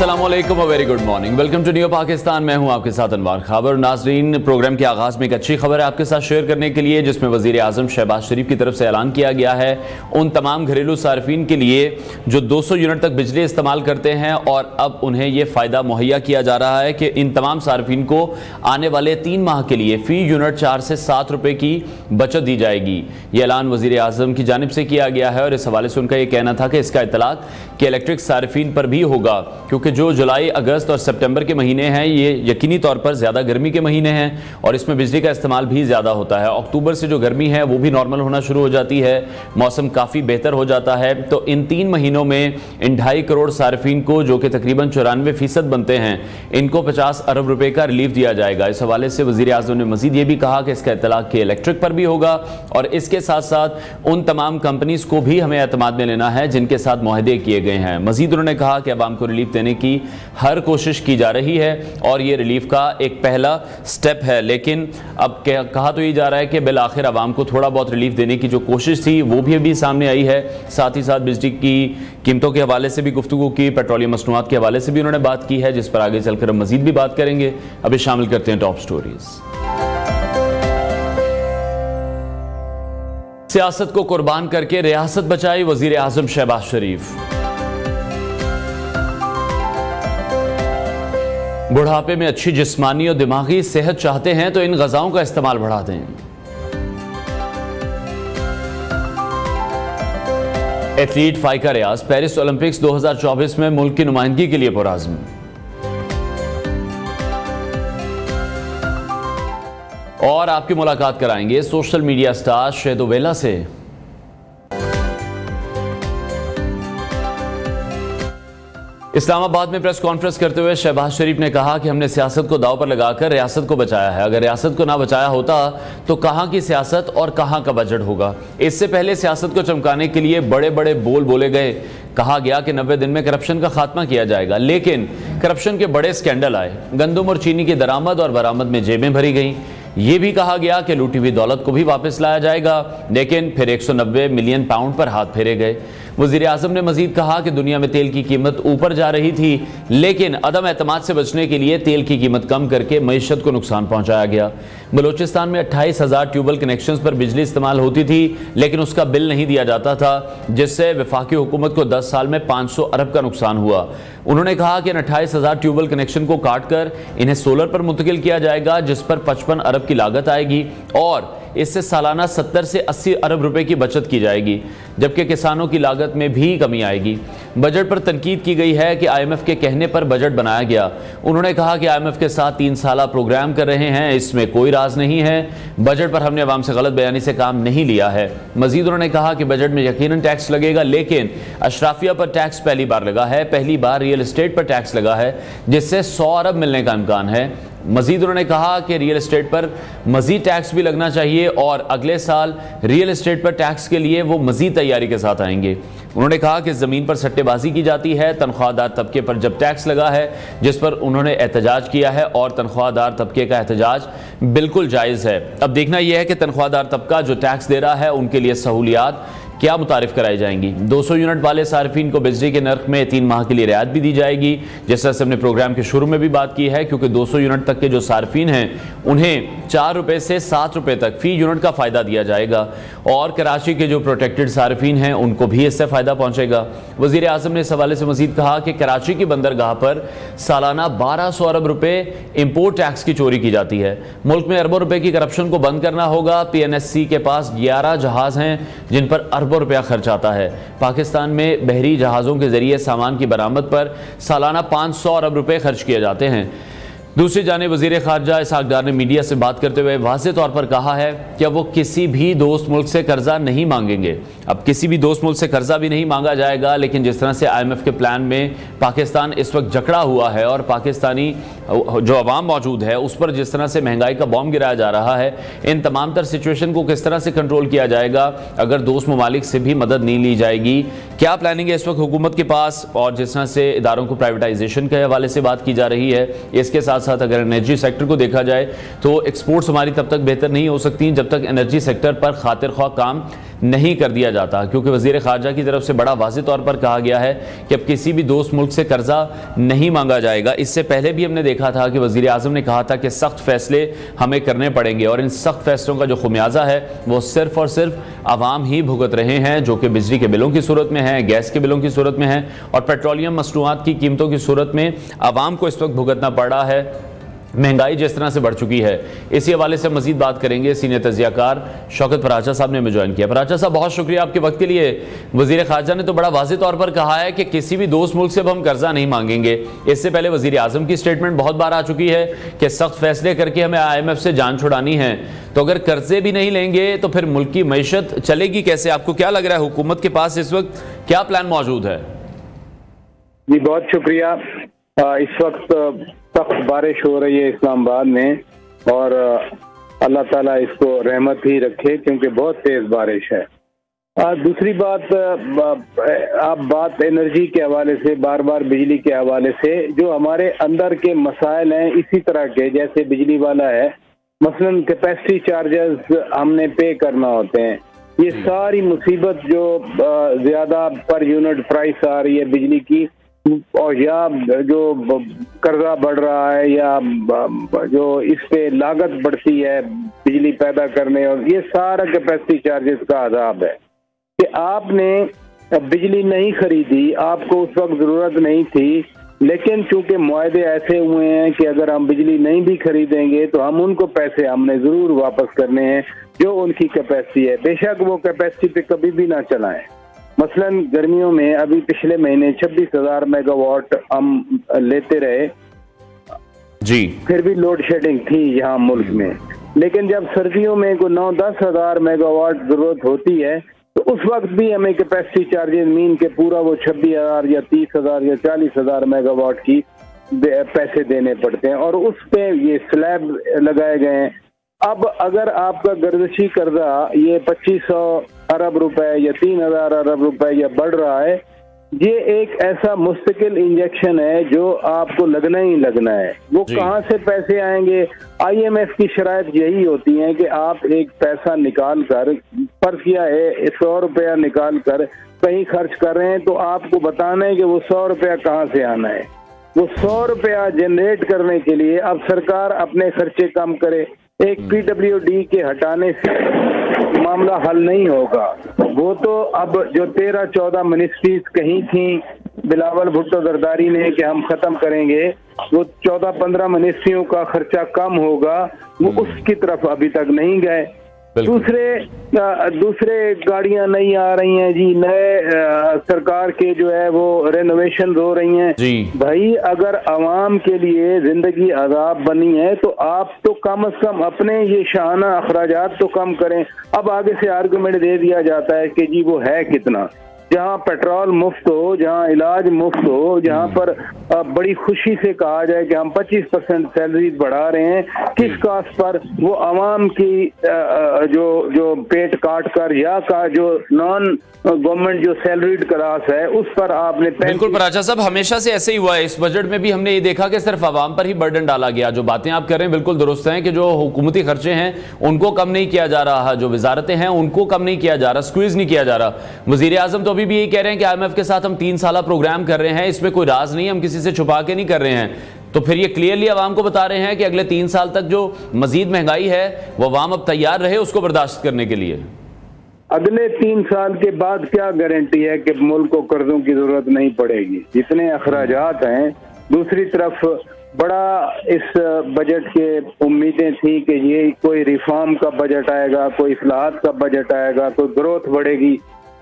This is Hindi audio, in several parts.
अस्सलाम वालेकुम, very good morning, welcome to new Pakistan. मैं हूं आपके साथ अनवार खबर। नाजरीन, प्रोग्राम के आगाज में एक अच्छी खबर है आपके साथ शेयर करने के लिए, जिसमें वजीर आजम शहबाज शरीफ की तरफ से ऐलान किया गया है उन तमाम घरेलू सार्फिन के लिए जो 200 यूनिट तक बिजली इस्तेमाल करते हैं, और अब उन्हें यह फ़ायदा मुहैया किया जा रहा है कि इन तमाम सार्फिन को आने वाले 3 माह के लिए फ़ी यूनिट 4 से 7 रुपये की बचत दी जाएगी। ये ऐलान वजीर आजम की जानिब से किया गया है और इस हवाले से उनका यह कहना था कि इसका इतलाक कि इलेक्ट्रिक सार्फिन पर भी होगा, क्योंकि जो जुलाई, अगस्त और सितंबर के महीने हैं ये यकीनी तौर पर ज़्यादा गर्मी के महीने हैं और इसमें बिजली का इस्तेमाल भी ज़्यादा होता है। अक्टूबर से जो गर्मी है वो भी नॉर्मल होना शुरू हो जाती है, मौसम काफ़ी बेहतर हो जाता है। तो इन 3 महीनों में इन 2.5 करोड़ सार्फिन को, जो कि तकरीबन 94% बनते हैं, इनको 50 अरब रुपए का रिलीफ दिया जाएगा। इस हवाले से वज़ीर आज़म ने मज़ीद ये भी कहा कि इसका इतलाक के इलेक्ट्रिक पर भी होगा और इसके साथ साथ उन तमाम कंपनीज़ को भी हमें एतमाद में लेना है जिनके साथ मुआहदे किए गए हैं। मज़ीद उन्होंने कहा कि आवाम को रिलीफ देने की हर कोशिश की जा रही है और ये रिलीफ का एक पहला स्टेप है, लेकिन अब कहा तो ये जा रहा है कि बिल आखिर आवाम को थोड़ा बहुत रिलीफ देने की जो कोशिश थी वो भी अभी सामने आई है। साथ ही साथ बिजली की कीमतों के हवाले से भी गुफ्तगू की, पेट्रोलियम मसनूआत के हवाले से भी उन्होंने बात की है, जिस पर आगे चलकर हम मजीद भी बात करेंगे। अभी शामिल करते हैं टॉप स्टोरीज। सियासत को कुर्बान करके रियासत बचाई वजीर आजम शहबाज शरीफ। बुढ़ापे में अच्छी जिस्मानी और दिमागी सेहत चाहते हैं तो इन ग़िज़ाओं का इस्तेमाल बढ़ा दें। एथलीट फाइका रियाज पेरिस ओलंपिक्स 2024 में मुल्क की नुमाइंदगी के लिए पुरआज़्म। और आपकी मुलाकात कराएंगे सोशल मीडिया स्टार शेदो वेला से। इस्लामाबाद में प्रेस कॉन्फ्रेंस करते हुए शहबाज शरीफ ने कहा कि हमने सियासत को दांव पर लगाकर रियासत को बचाया है। अगर रियासत को ना बचाया होता तो कहां की सियासत और कहां का बजट होगा। इससे पहले सियासत को चमकाने के लिए बड़े बड़े बोल बोले गए। कहा गया कि 90 दिन में करप्शन का खात्मा किया जाएगा, लेकिन करप्शन के बड़े स्कैंडल आए। गंदम और चीनी की दरामद और बरामद में जेबें भरी गईं। ये भी कहा गया कि लूटी हुई दौलत को भी वापस लाया जाएगा, लेकिन फिर 190 मिलियन पाउंड पर हाथ फेरे गए। वज़ीर आज़म ने मजीद कहा कि दुनिया में तेल की कीमत ऊपर जा रही थी, लेकिन अदम एतमाद से बचने के लिए तेल की कीमत कम करके मईशत को नुकसान पहुंचाया गया। बलूचिस्तान में 28,000 ट्यूबवेल कनेक्शंस पर बिजली इस्तेमाल होती थी, लेकिन उसका बिल नहीं दिया जाता था, जिससे वफाकी हुकूमत को 10 साल में 500 अरब का नुकसान हुआ। उन्होंने कहा कि इन 28,000 ट्यूबवेल कनेक्शन को काट कर इन्हें सोलर पर मुंतकिल किया जाएगा, जिस पर 55 अरब की लागत आएगी और इससे सालाना 70 से 80 अरब रुपए की बचत की जाएगी, जबकि किसानों की लागत में भी कमी आएगी। बजट पर तनकीद की गई है कि IMF के कहने पर बजट बनाया गया। उन्होंने कहा कि IMF के साथ 3 साला प्रोग्राम कर रहे हैं, इसमें कोई राज नहीं है। बजट पर हमने अवाम से गलत बयानी से काम नहीं लिया है। मजीद उन्होंने कहा कि बजट में यकीनन टैक्स लगेगा, लेकिन अशराफिया पर टैक्स पहली बार लगा है, पहली बार रियल एस्टेट पर टैक्स लगा है, जिससे 100 अरब मिलने का इम्कान है। मजीद उन्होंने कहा कि रियल एस्टेट पर मजीद टैक्स भी लगना चाहिए और अगले साल रियल एस्टेट पर टैक्स के लिए वो मजीद तैयारी के साथ आएंगे। उन्होंने कहा कि ज़मीन पर सट्टेबाजी की जाती है, तनख्वाहदार तबके पर जब टैक्स लगा है, जिस पर उन्होंने एहतजाज किया है, और तनख्वाहदार तबके का एहतजाज बिल्कुल जायज़ है। अब देखना यह है कि तनख्वाहदार तबका जो टैक्स दे रहा है उनके लिए सहूलियात क्या मुतारिफ कराई जाएंगी। 200 यूनिट वाले सार्फिन को बिजली के नर्ख में 3 माह के लिए रियायत भी दी जाएगी, जैसा से हमने प्रोग्राम के शुरू में भी बात की है, क्योंकि 200 यूनिट तक के जो सार्फिन हैं उन्हें 4 रुपये से 7 रुपये तक फ़ी यूनिट का फ़ायदा दिया जाएगा, और कराची के जो प्रोटेक्टेड सार्फिन हैं उनको भी इससे फ़ायदा पहुँचेगा। वज़ीर आज़म ने इस हवाले से मज़ीद कहा कि कराची की बंदरगाह पर सालाना 1200 अरब रुपये इम्पोर्ट टैक्स की चोरी की जाती है। मुल्क में अरबों रुपये की करप्शन को बंद करना होगा। PNSC के पास 11 जहाज़ हैं जिन पर अरबों रुपया खर्च आता है। पाकिस्तान में बहरी जहाज़ों के जरिए सामान की बरामद पर सालाना 500 अरब रुपए खर्च किए जाते हैं। दूसरी जानिब वज़ीर ख़ारजा इसहाक़ डार ने मीडिया से बात करते हुए वाज़ेह तौर पर कहा है कि वो किसी भी दोस्त मुल्क से कर्जा नहीं मांगेंगे। अब किसी भी दोस्त मुल्क से कर्जा भी नहीं मांगा जाएगा, लेकिन जिस तरह से IMF के प्लान में पाकिस्तान इस वक्त जकड़ा हुआ है और पाकिस्तानी जो अवाम मौजूद है उस पर जिस तरह से महंगाई का बॉम्ब गिराया जा रहा है, इन तमाम तर सिचुएशन को किस तरह से कंट्रोल किया जाएगा अगर दोस्त ममालिक से भी मदद नहीं ली जाएगी? क्या प्लानिंग है इस वक्त हुकूमत के पास? और जिस तरह से इदारों को प्राइवेटाइजेशन के हवाले से बात की जा रही है, इसके साथ साथ अगर एनर्जी सेक्टर को देखा जाए तो एक्सपोर्ट्स हमारी तब तक बेहतर नहीं हो सकती जब तक एनर्जी सेक्टर पर खातिर ख्वाह काम नहीं कर दिया जाता, क्योंकि वज़ीर ख़ारजा की तरफ से बड़ा वाज़ेह तौर पर कहा गया है कि अब किसी भी दोस्त मुल्क से कर्जा नहीं मांगा जाएगा। इससे पहले भी हमने देखा था कि वज़ीर आज़म ने कहा था कि सख्त फैसले हमें करने पड़ेंगे और इन सख्त फैसलों का जो खुमियाजा है वो सिर्फ और सिर्फ आवाम ही भुगत रहे हैं, जो कि बिजली के बिलों की सूरत में है, गैस के बिलों की सूरत में है और पेट्रोलियम मसनूआत की कीमतों की सूरत में आवाम को इस वक्त भुगतना पड़ रहा है। महंगाई जिस तरह से बढ़ चुकी है, इसी हवाले से मजीद बात करेंगे। सीनियर तजियाकार शौकत पराचा साहब ने हमें ज्वाइन किया। पराचा साहब, बहुत शुक्रिया आपके वक्त के लिए। वजीर खारजा ने तो बड़ा वाज़ेह तौर पर कहा है कि किसी भी दोस्त मुल्क से अब हम कर्जा नहीं मांगेंगे। इससे पहले वजीर आजम की स्टेटमेंट बहुत बार आ चुकी है कि सख्त फैसले करके हमें IMF से जान छुड़ानी है। तो अगर कर्जे भी नहीं लेंगे तो फिर मुल्क की मईशत चलेगी कैसे? आपको क्या लग रहा है, हुकूमत के पास इस वक्त क्या प्लान मौजूद है? जी बहुत शुक्रिया। इस वक्त सख्त बारिश हो रही है इस्लामाबाद में और अल्लाह ताला इसको रहमत ही रखे क्योंकि बहुत तेज बारिश है। दूसरी बात, आप बात एनर्जी के हवाले से, बार बार बिजली के हवाले से, जो हमारे अंदर के मसाइल हैं इसी तरह के, जैसे बिजली वाला है, मसलन कैपेसिटी चार्जेस हमने पे करना होते हैं, ये सारी मुसीबत जो ज्यादा पर यूनिट प्राइस आ रही है बिजली की, और या जो कर्जा बढ़ रहा है या जो इस पे लागत बढ़ती है बिजली पैदा करने, और ये सारा कैपेसिटी चार्जेस का अजाब है कि आपने बिजली नहीं खरीदी, आपको उस वक्त जरूरत नहीं थी, लेकिन चूंकि मुआहदे ऐसे हुए हैं कि अगर हम बिजली नहीं भी खरीदेंगे तो हम उनको पैसे हमने जरूर वापस करने हैं जो उनकी कैपेसिटी है, बेशक वो कैपेसिटी पे कभी भी ना चलाएं। मसलन गर्मियों में अभी पिछले महीने 26,000 मेगावाट हम लेते रहे जी, फिर भी लोड शेडिंग थी यहाँ मुल्क में, लेकिन जब सर्दियों में को 9-10 हजार मेगावाट जरूरत होती है तो उस वक्त भी हमें कैपेसिटी चार्जेस मीन के पूरा वो 26,000 या 30,000 या 40,000 मेगावाट की पैसे देने पड़ते हैं और उस पे ये स्लैब लगाए गए हैं। अब अगर आपका गर्दशी कर्जा ये 2500 अरब रुपए या 3000 अरब रुपए या बढ़ रहा है, ये एक ऐसा मुस्तकिल इंजेक्शन है जो आपको लगना ही लगना है। वो कहाँ से पैसे आएंगे? IMF की शराइत यही होती है कि आप एक पैसा निकाल कर, फर्ज किया है 100 रुपया निकाल कर कहीं खर्च कर रहे हैं तो आपको बताना है कि वो 100 रुपया कहाँ से आना है। वो 100 रुपया जनरेट करने के लिए अब सरकार अपने खर्चे कम करे, एक PWD के हटाने से मामला हल नहीं होगा। वो तो अब जो 13-14 मिनिस्ट्रीज कहीं थी बिलावल भुट्टो जरदारी ने कि हम खत्म करेंगे, वो 14-15 मिनिस्ट्रियों का खर्चा कम होगा, वो उसकी तरफ अभी तक नहीं गए। दूसरे गाड़ियां नहीं आ रही हैं जी, नए सरकार के जो है वो रेनोवेशन हो रही हैं जी। भाई अगर आवाम के लिए जिंदगी अजाब बनी है तो आप तो कम से कम अपने ये शाहाना अखराजात तो कम करें। अब आगे से आर्गुमेंट दे दिया जाता है कि जी वो है कितना, जहाँ पेट्रोल मुफ्त हो, जहाँ इलाज मुफ्त हो, जहाँ पर बड़ी खुशी से कहा जाए कि हम 25% सैलरी बढ़ा रहे हैं, किस कास्ट पर? वो आवाम की जो पेट काट कर या का जो नॉन गवर्नमेंट जो सैलरीड क्लास है उस पर आपने। बिल्कुल पराचा साहब, हमेशा से ऐसे ही हुआ है। इस बजट में भी हमने ये देखा कि सिर्फ आवाम पर ही बर्डन डाला गया। जो बातें आप कर रहे हैं बिल्कुल दुरुस्त हैं कि जो हुकूमती खर्चे हैं उनको कम नहीं किया जा रहा, जो वजारतें हैं उनको कम नहीं किया जा रहा, स्क्वीज नहीं किया जा रहा। वजीर आजम तो अभी भी यही कह रहे हैं कि IMF के साथ हम 3 साल प्रोग्राम कर रहे हैं, इसमें कोई राज नहीं, हम किसी से छुपा के नहीं कर रहे हैं। तो फिर ये क्लियरली आवाम को बता रहे हैं कि अगले 3 साल तक जो मजीद महंगाई है वो आवाम अब तैयार रहे उसको बर्दाश्त करने के लिए। अगले 3 साल के बाद क्या गारंटी है कि मुल्क को कर्जों की जरूरत नहीं पड़ेगी? जितने अखराजात हैं, दूसरी तरफ बड़ा इस बजट के उम्मीदें थी कि ये कोई रिफॉर्म का बजट आएगा, कोई इस्लाहात का बजट आएगा, कोई ग्रोथ बढ़ेगी।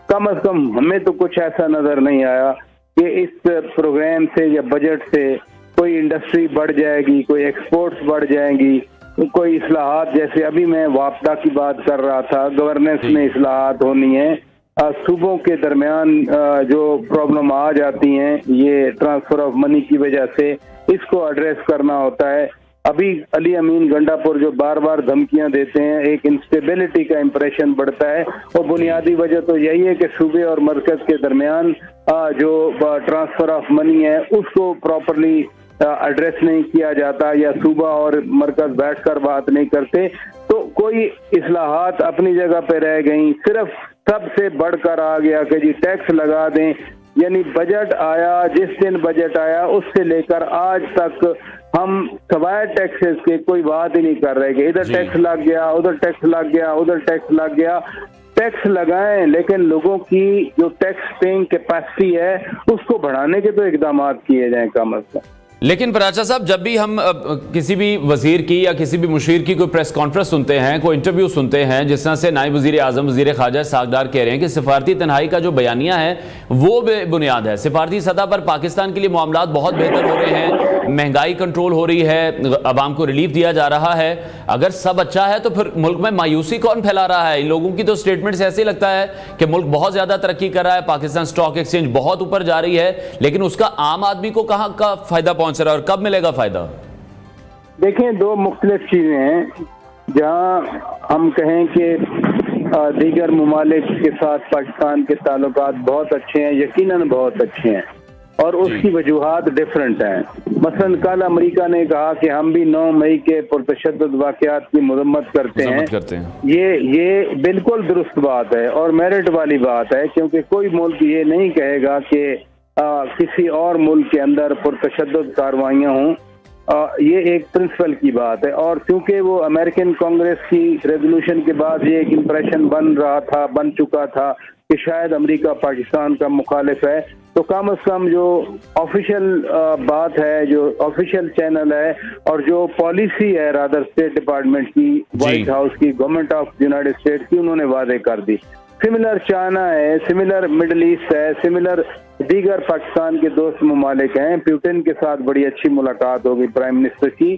कम से कम हमें तो कुछ ऐसा नजर नहीं आया कि इस प्रोग्राम से या बजट से कोई इंडस्ट्री बढ़ जाएगी, कोई एक्सपोर्ट्स बढ़ जाएंगी, कोई इस्लाहात, जैसे अभी मैं वापदा की बात कर रहा था, गवर्नेंस में इस्लाहात होनी है, सूबों के दरमियान जो प्रॉब्लम आ जाती हैं ये ट्रांसफर ऑफ मनी की वजह से, इसको एड्रेस करना होता है। अभी अली अमीन गंडापुर जो बार बार धमकियां देते हैं, एक इंस्टेबिलिटी का इंप्रेशन बढ़ता है, और बुनियादी वजह तो यही है कि सूबे और मरकज के दरमियान जो ट्रांसफर ऑफ मनी है उसको प्रॉपरली एड्रेस नहीं किया जाता, या सूबा और मरकज बैठकर बात नहीं करते, तो कोई इस्लाहात अपनी जगह पे रह गई। सिर्फ सबसे बढ़कर आ गया कि जी टैक्स लगा दें, यानी बजट आया, जिस दिन बजट आया उससे लेकर आज तक हम सवाए टैक्सेस के कोई बात ही नहीं कर रहे कि इधर टैक्स लग गया, उधर टैक्स लग गया, उधर टैक्स लग गया। टैक्स लगाएं, लेकिन लोगों की जो टैक्स पेइंग कैपेसिटी है उसको बढ़ाने के तो इकदाम किए जाएं कम अज कम। लेकिन पराचा साहब, जब भी हम किसी भी वजीर की या किसी भी मुशीर की कोई प्रेस कॉन्फ्रेंस सुनते हैं, कोई इंटरव्यू सुनते हैं, जिस तरह से नायब वजीर आजम वजीर खारजा सागदार कह रहे हैं कि सिफारती तन्हाई का जो बयानिया है वो बेबुनियाद है, सिफारती सतह पर पाकिस्तान के लिए मामलात बहुत बेहतर हो रहे हैं, महंगाई कंट्रोल हो रही है, अवाम को रिलीफ दिया जा रहा है। अगर सब अच्छा है तो फिर मुल्क में मायूसी कौन फैला रहा है? इन लोगों की तो स्टेटमेंट से ऐसे ही लगता है कि मुल्क बहुत ज्यादा तरक्की कर रहा है, पाकिस्तान स्टॉक एक्सचेंज बहुत ऊपर जा रही है, लेकिन उसका आम आदमी को कहां का फायदा पहुंच रहा है और कब मिलेगा फायदा? देखें, दो मुख्तलिफ चीजें हैं। जहां हम कहें कि दीगर ममालिक के साथ पाकिस्तान के ताल्लुकात बहुत अच्छे हैं, यकीनन बहुत अच्छे हैं, और उसकी वजूहात डिफरेंट हैं। मसलन कल अमेरिका ने कहा कि हम भी 9 मई के पुरतशद्दुद वाक़यात की मजम्मत करते हैं। ये बिल्कुल दुरुस्त बात है और मेरिट वाली बात है, क्योंकि कोई मुल्क ये नहीं कहेगा कि किसी और मुल्क के अंदर पुरतशद्दुद कार्रवाइयाँ हों। ये एक प्रिंसिपल की बात है, और क्योंकि वो अमेरिकन कांग्रेस की रेजोल्यूशन के बाद ये एक इम्प्रेशन बन चुका था कि शायद अमेरिका पाकिस्तान का मुखालिफ है, तो कम अज कम जो ऑफिशियल बात है, जो ऑफिशियल चैनल है और जो पॉलिसी है रादर स्टेट डिपार्टमेंट की, व्हाइट हाउस की, गवर्नमेंट ऑफ यूनाइटेड स्टेट्स की, उन्होंने वादे कर दी। सिमिलर चाइना है, सिमिलर मिडल ईस्ट है, सिमिलर दीगर पाकिस्तान के दोस्त ममालिक हैं। पुतिन के साथ बड़ी अच्छी मुलाकात होगी प्राइम मिनिस्टर की।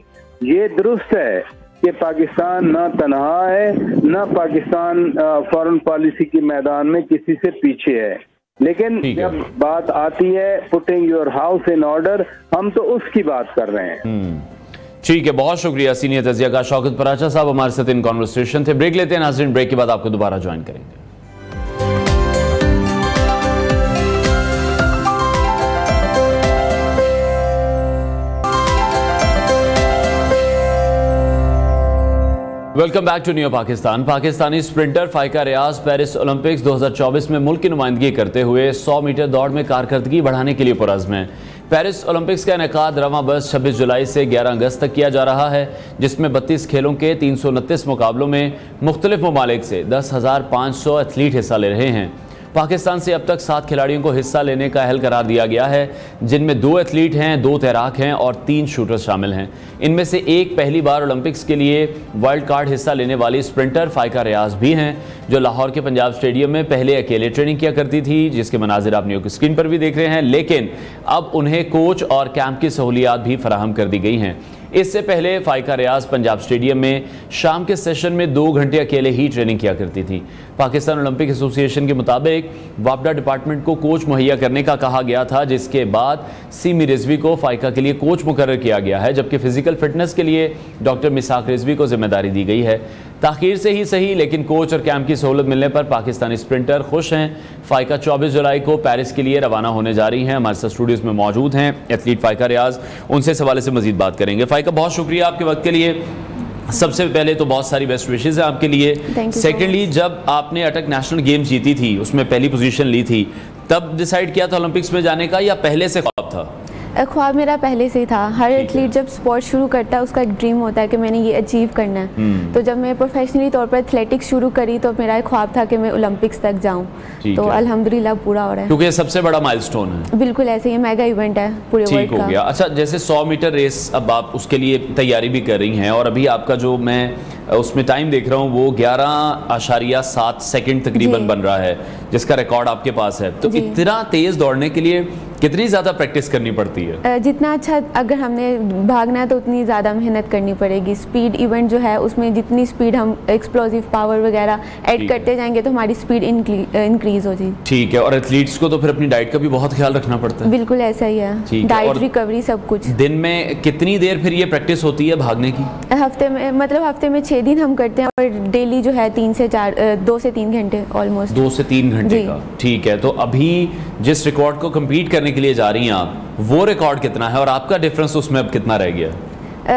ये दुरुस्त है कि पाकिस्तान ना तनहा है, ना पाकिस्तान फॉरेन पॉलिसी के मैदान में किसी से पीछे है, लेकिन जब बात आती है putting your house in order, हम तो उसकी बात कर रहे हैं। ठीक है, बहुत शुक्रिया सीनियर तजियाकार शौकत पराचा साहब हमारे साथ इन कॉन्वर्सेशन थे। ब्रेक लेते हैं नाज़रीन, ब्रेक के बाद आपको दोबारा ज्वाइन करेंगे। Welcome back to new Pakistan. Pakistani sprinter Faiqa Riaz Paris Olympics 2024 में मुल्क की नुमाइंदगी करते हुए 100 मीटर दौड़ में कारकर्दगी बढ़ाने के लिए पुरअज़्म है। पेरिस ओलंपिक्स का इनेकाद रवां बरस 26 जुलाई से 11 अगस्त तक किया जा रहा है, जिसमें 32 खेलों के 329 मुकाबलों में मुख्तलिफ ममालिक से 10,500 एथलीट हिस्सा ले रहे हैं। पाकिस्तान से अब तक 7 खिलाड़ियों को हिस्सा लेने का अहल करार दिया गया है, जिनमें 2 एथलीट हैं, 2 तैराक हैं और 3 शूटर्स शामिल हैं। इनमें से एक पहली बार ओलंपिक्स के लिए वाइल्ड कार्ड हिस्सा लेने वाली स्प्रिंटर फाइका रियाज भी हैं, जो लाहौर के पंजाब स्टेडियम में पहले अकेले ट्रेनिंग किया करती थी, जिसके मनाजिर आप न्यू स्क्रीन पर भी देख रहे हैं, लेकिन अब उन्हें कोच और कैंप की सहूलियात भी फराहम कर दी गई हैं। इससे पहले फाइका रियाज पंजाब स्टेडियम में शाम के सेशन में 2 घंटे अकेले ही ट्रेनिंग किया करती थी। पाकिस्तान ओलंपिक एसोसिएशन के मुताबिक वापडा डिपार्टमेंट को कोच मुहैया करने का कहा गया था, जिसके बाद सीमी रिजवी को फाइका के लिए कोच मुकर्रर किया गया है, जबकि फिजिकल फिटनेस के लिए डॉक्टर मिसाक रिजवी को जिम्मेदारी दी गई है। ताखीर से ही सही, लेकिन कोच और कैंप की सहूलत मिलने पर पाकिस्तानी स्प्रिंटर खुश हैं। फाइका 24 जुलाई को पेरिस के लिए रवाना होने जा रही हैं। हमारे साथ स्टूडियोज में मौजूद हैं एथलीट फाइका रियाज, उनसे इस हवाले से मजीद बात करेंगे। फाइका, बहुत शुक्रिया आपके वक्त के लिए। सबसे पहले तो बहुत सारी बेस्ट विशेज हैं आपके लिए। सेकेंडली, जब आपने अटक नेशनल गेम्स जीती थी, उसमें पहली पोजीशन ली थी, तब डिसाइड किया था ओलंपिक्स में जाने का या पहले से ख्वाब था? ख्वाब मेरा पहले से ही था। हर एथलीट जब स्पोर्ट शुरू करता है उसका एक ड्रीम होता है कि मैंने ये अचीव करना है। तो जब मैं प्रोफेशनली तौर पर एथलेटिक्स शुरू करी तो मेरा एक ख्वाब था कि मैं ओलंपिक्स तक जाऊं, तो अल्हम्दुलिल्लाह पूरा हो रहा है, क्योंकि ये सबसे बड़ा माइलस्टोन है। बिल्कुल ऐसे ही मेगा इवेंट है पूरे वर्ल्ड का। हो गया। अच्छा, जैसे 100 मीटर रेस अब आप उसके लिए तैयारी भी कर रही हैं, और अभी आपका जो मैं उसमें टाइम देख रहा हूँ वो 11.7 सेकंड तकरीबन बन रहा है, जिसका रिकॉर्ड आपके पास है। तो इतना तेज दौड़ने के लिए कितनी ज़्यादा प्रैक्टिस करनी पड़ती है? जितना अच्छा अगर हमने भागना है तो उतनी ज़्यादा मेहनत करनी पड़ेगी। स्पीड इवेंट जो है उसमें जितनी स्पीड हम एक्सप्लोसिव पावर वगैरह ऐड करते जाएंगे तो हमारी स्पीड इंक्रीज हो जाएगी। ठीक है। और एथलीट्स को तो फिर अपनी डाइट का भी बहुत ख्याल रखना पड़ता है? बिल्कुल ऐसा ही है, डाइट रिकवरी सब कुछ। दिन में कितनी देर फिर ये प्रैक्टिस होती है भागने की? हफ्ते में 6 दिन हम करते हैं और डेली जो है 2 से 3 घंटे ऑलमोस्ट। 2 से 3 घंटे का। ठीक है। तो अभी जिस रिकॉर्ड को कंप्लीट करने के लिए जा रही हैं आप, वो रिकॉर्ड कितना है और आपका डिफरेंस उसमें अब कितना रह गया?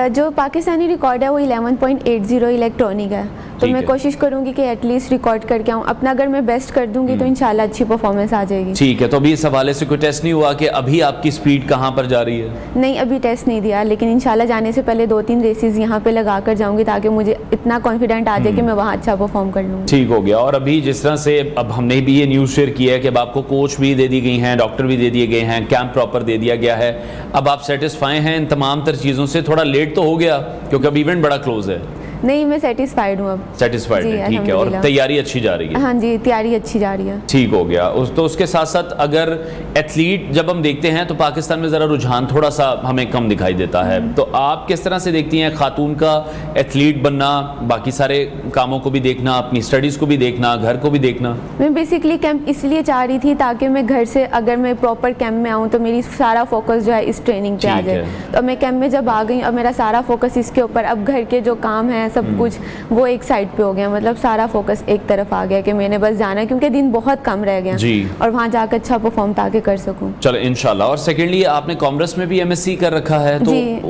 जो पाकिस्तानी रिकॉर्ड है वो 11.80 इलेक्ट्रॉनिक है, तो मैं कोशिश करूंगी कि एटलीस्ट रिकॉर्ड करके आऊँ अपना। अगर मैं बेस्ट कर दूंगी तो इंशाल्लाह अच्छी परफॉर्मेंस आ जाएगी। ठीक है। तो अभी इस हवाले से कोई टेस्ट नहीं हुआ कि अभी आपकी स्पीड कहाँ पर जा रही है? नहीं, अभी टेस्ट नहीं दिया, लेकिन इंशाल्लाह जाने से पहले 2-3 रेसेस यहाँ पे लगा कर जाऊंगी ताकि मुझे इतना कॉन्फिडेंट आ जाए कि मैं वहाँ अच्छा परफॉर्म कर लूँगी। ठीक हो गया। और अभी जिस तरह से अब हमने भी ये न्यूज़ शेयर किया है कि अब आपको कोच भी दे दी गई हैं, डॉक्टर भी दे दिए गए हैं, कैंप प्रॉपर दे दिया गया है, अब आप सेटिस्फाई हैं इन तमाम तर चीज़ों से? थोड़ा लेट तो हो गया क्योंकि अब इवेंट बड़ा क्लोज है। नहीं, मैं सेटिस्फाइड हूँ अब। सेटिस्फाइड है, ठीक है। और तैयारी अच्छी जा रही है? हाँ जी, तैयारी अच्छी जा रही है। ठीक हो गया। तो उसके साथ साथ अगर एथलीट जब हम देखते हैं तो पाकिस्तान में ज़रा रुझान थोड़ा सा हमें कम दिखाई देता है, तो आप किस तरह से देखती हैं खातून का एथलीट बनना, बाकी सारे कामों को भी देखना, अपनी स्टडीज़ को भी देखना, घर को भी देखना? मैं बेसिकली कैंप इसलिए चाह रही थी ताकि मैं घर से अगर मैं प्रॉपर कैंप में आऊँ तो मेरी सारा फोकस जो है इस ट्रेनिंग पे आ जाए। तो मैं कैंप में जब आ गई अब मेरा सारा फोकस इसके ऊपर, अब घर के जो काम है सब कुछ वो एक साइड पे हो गया, मतलब सारा फोकस एक तरफ आ गया कि मैंने बस जाना है क्योंकि दिन बहुत कम रह गया और वहाँ जाकर अच्छा परफॉर्म ताकि कर सकूं। चलो इंशाल्लाह। और सेकेंडली आपने कॉमर्स में भी एमएससी कर रखा है, तो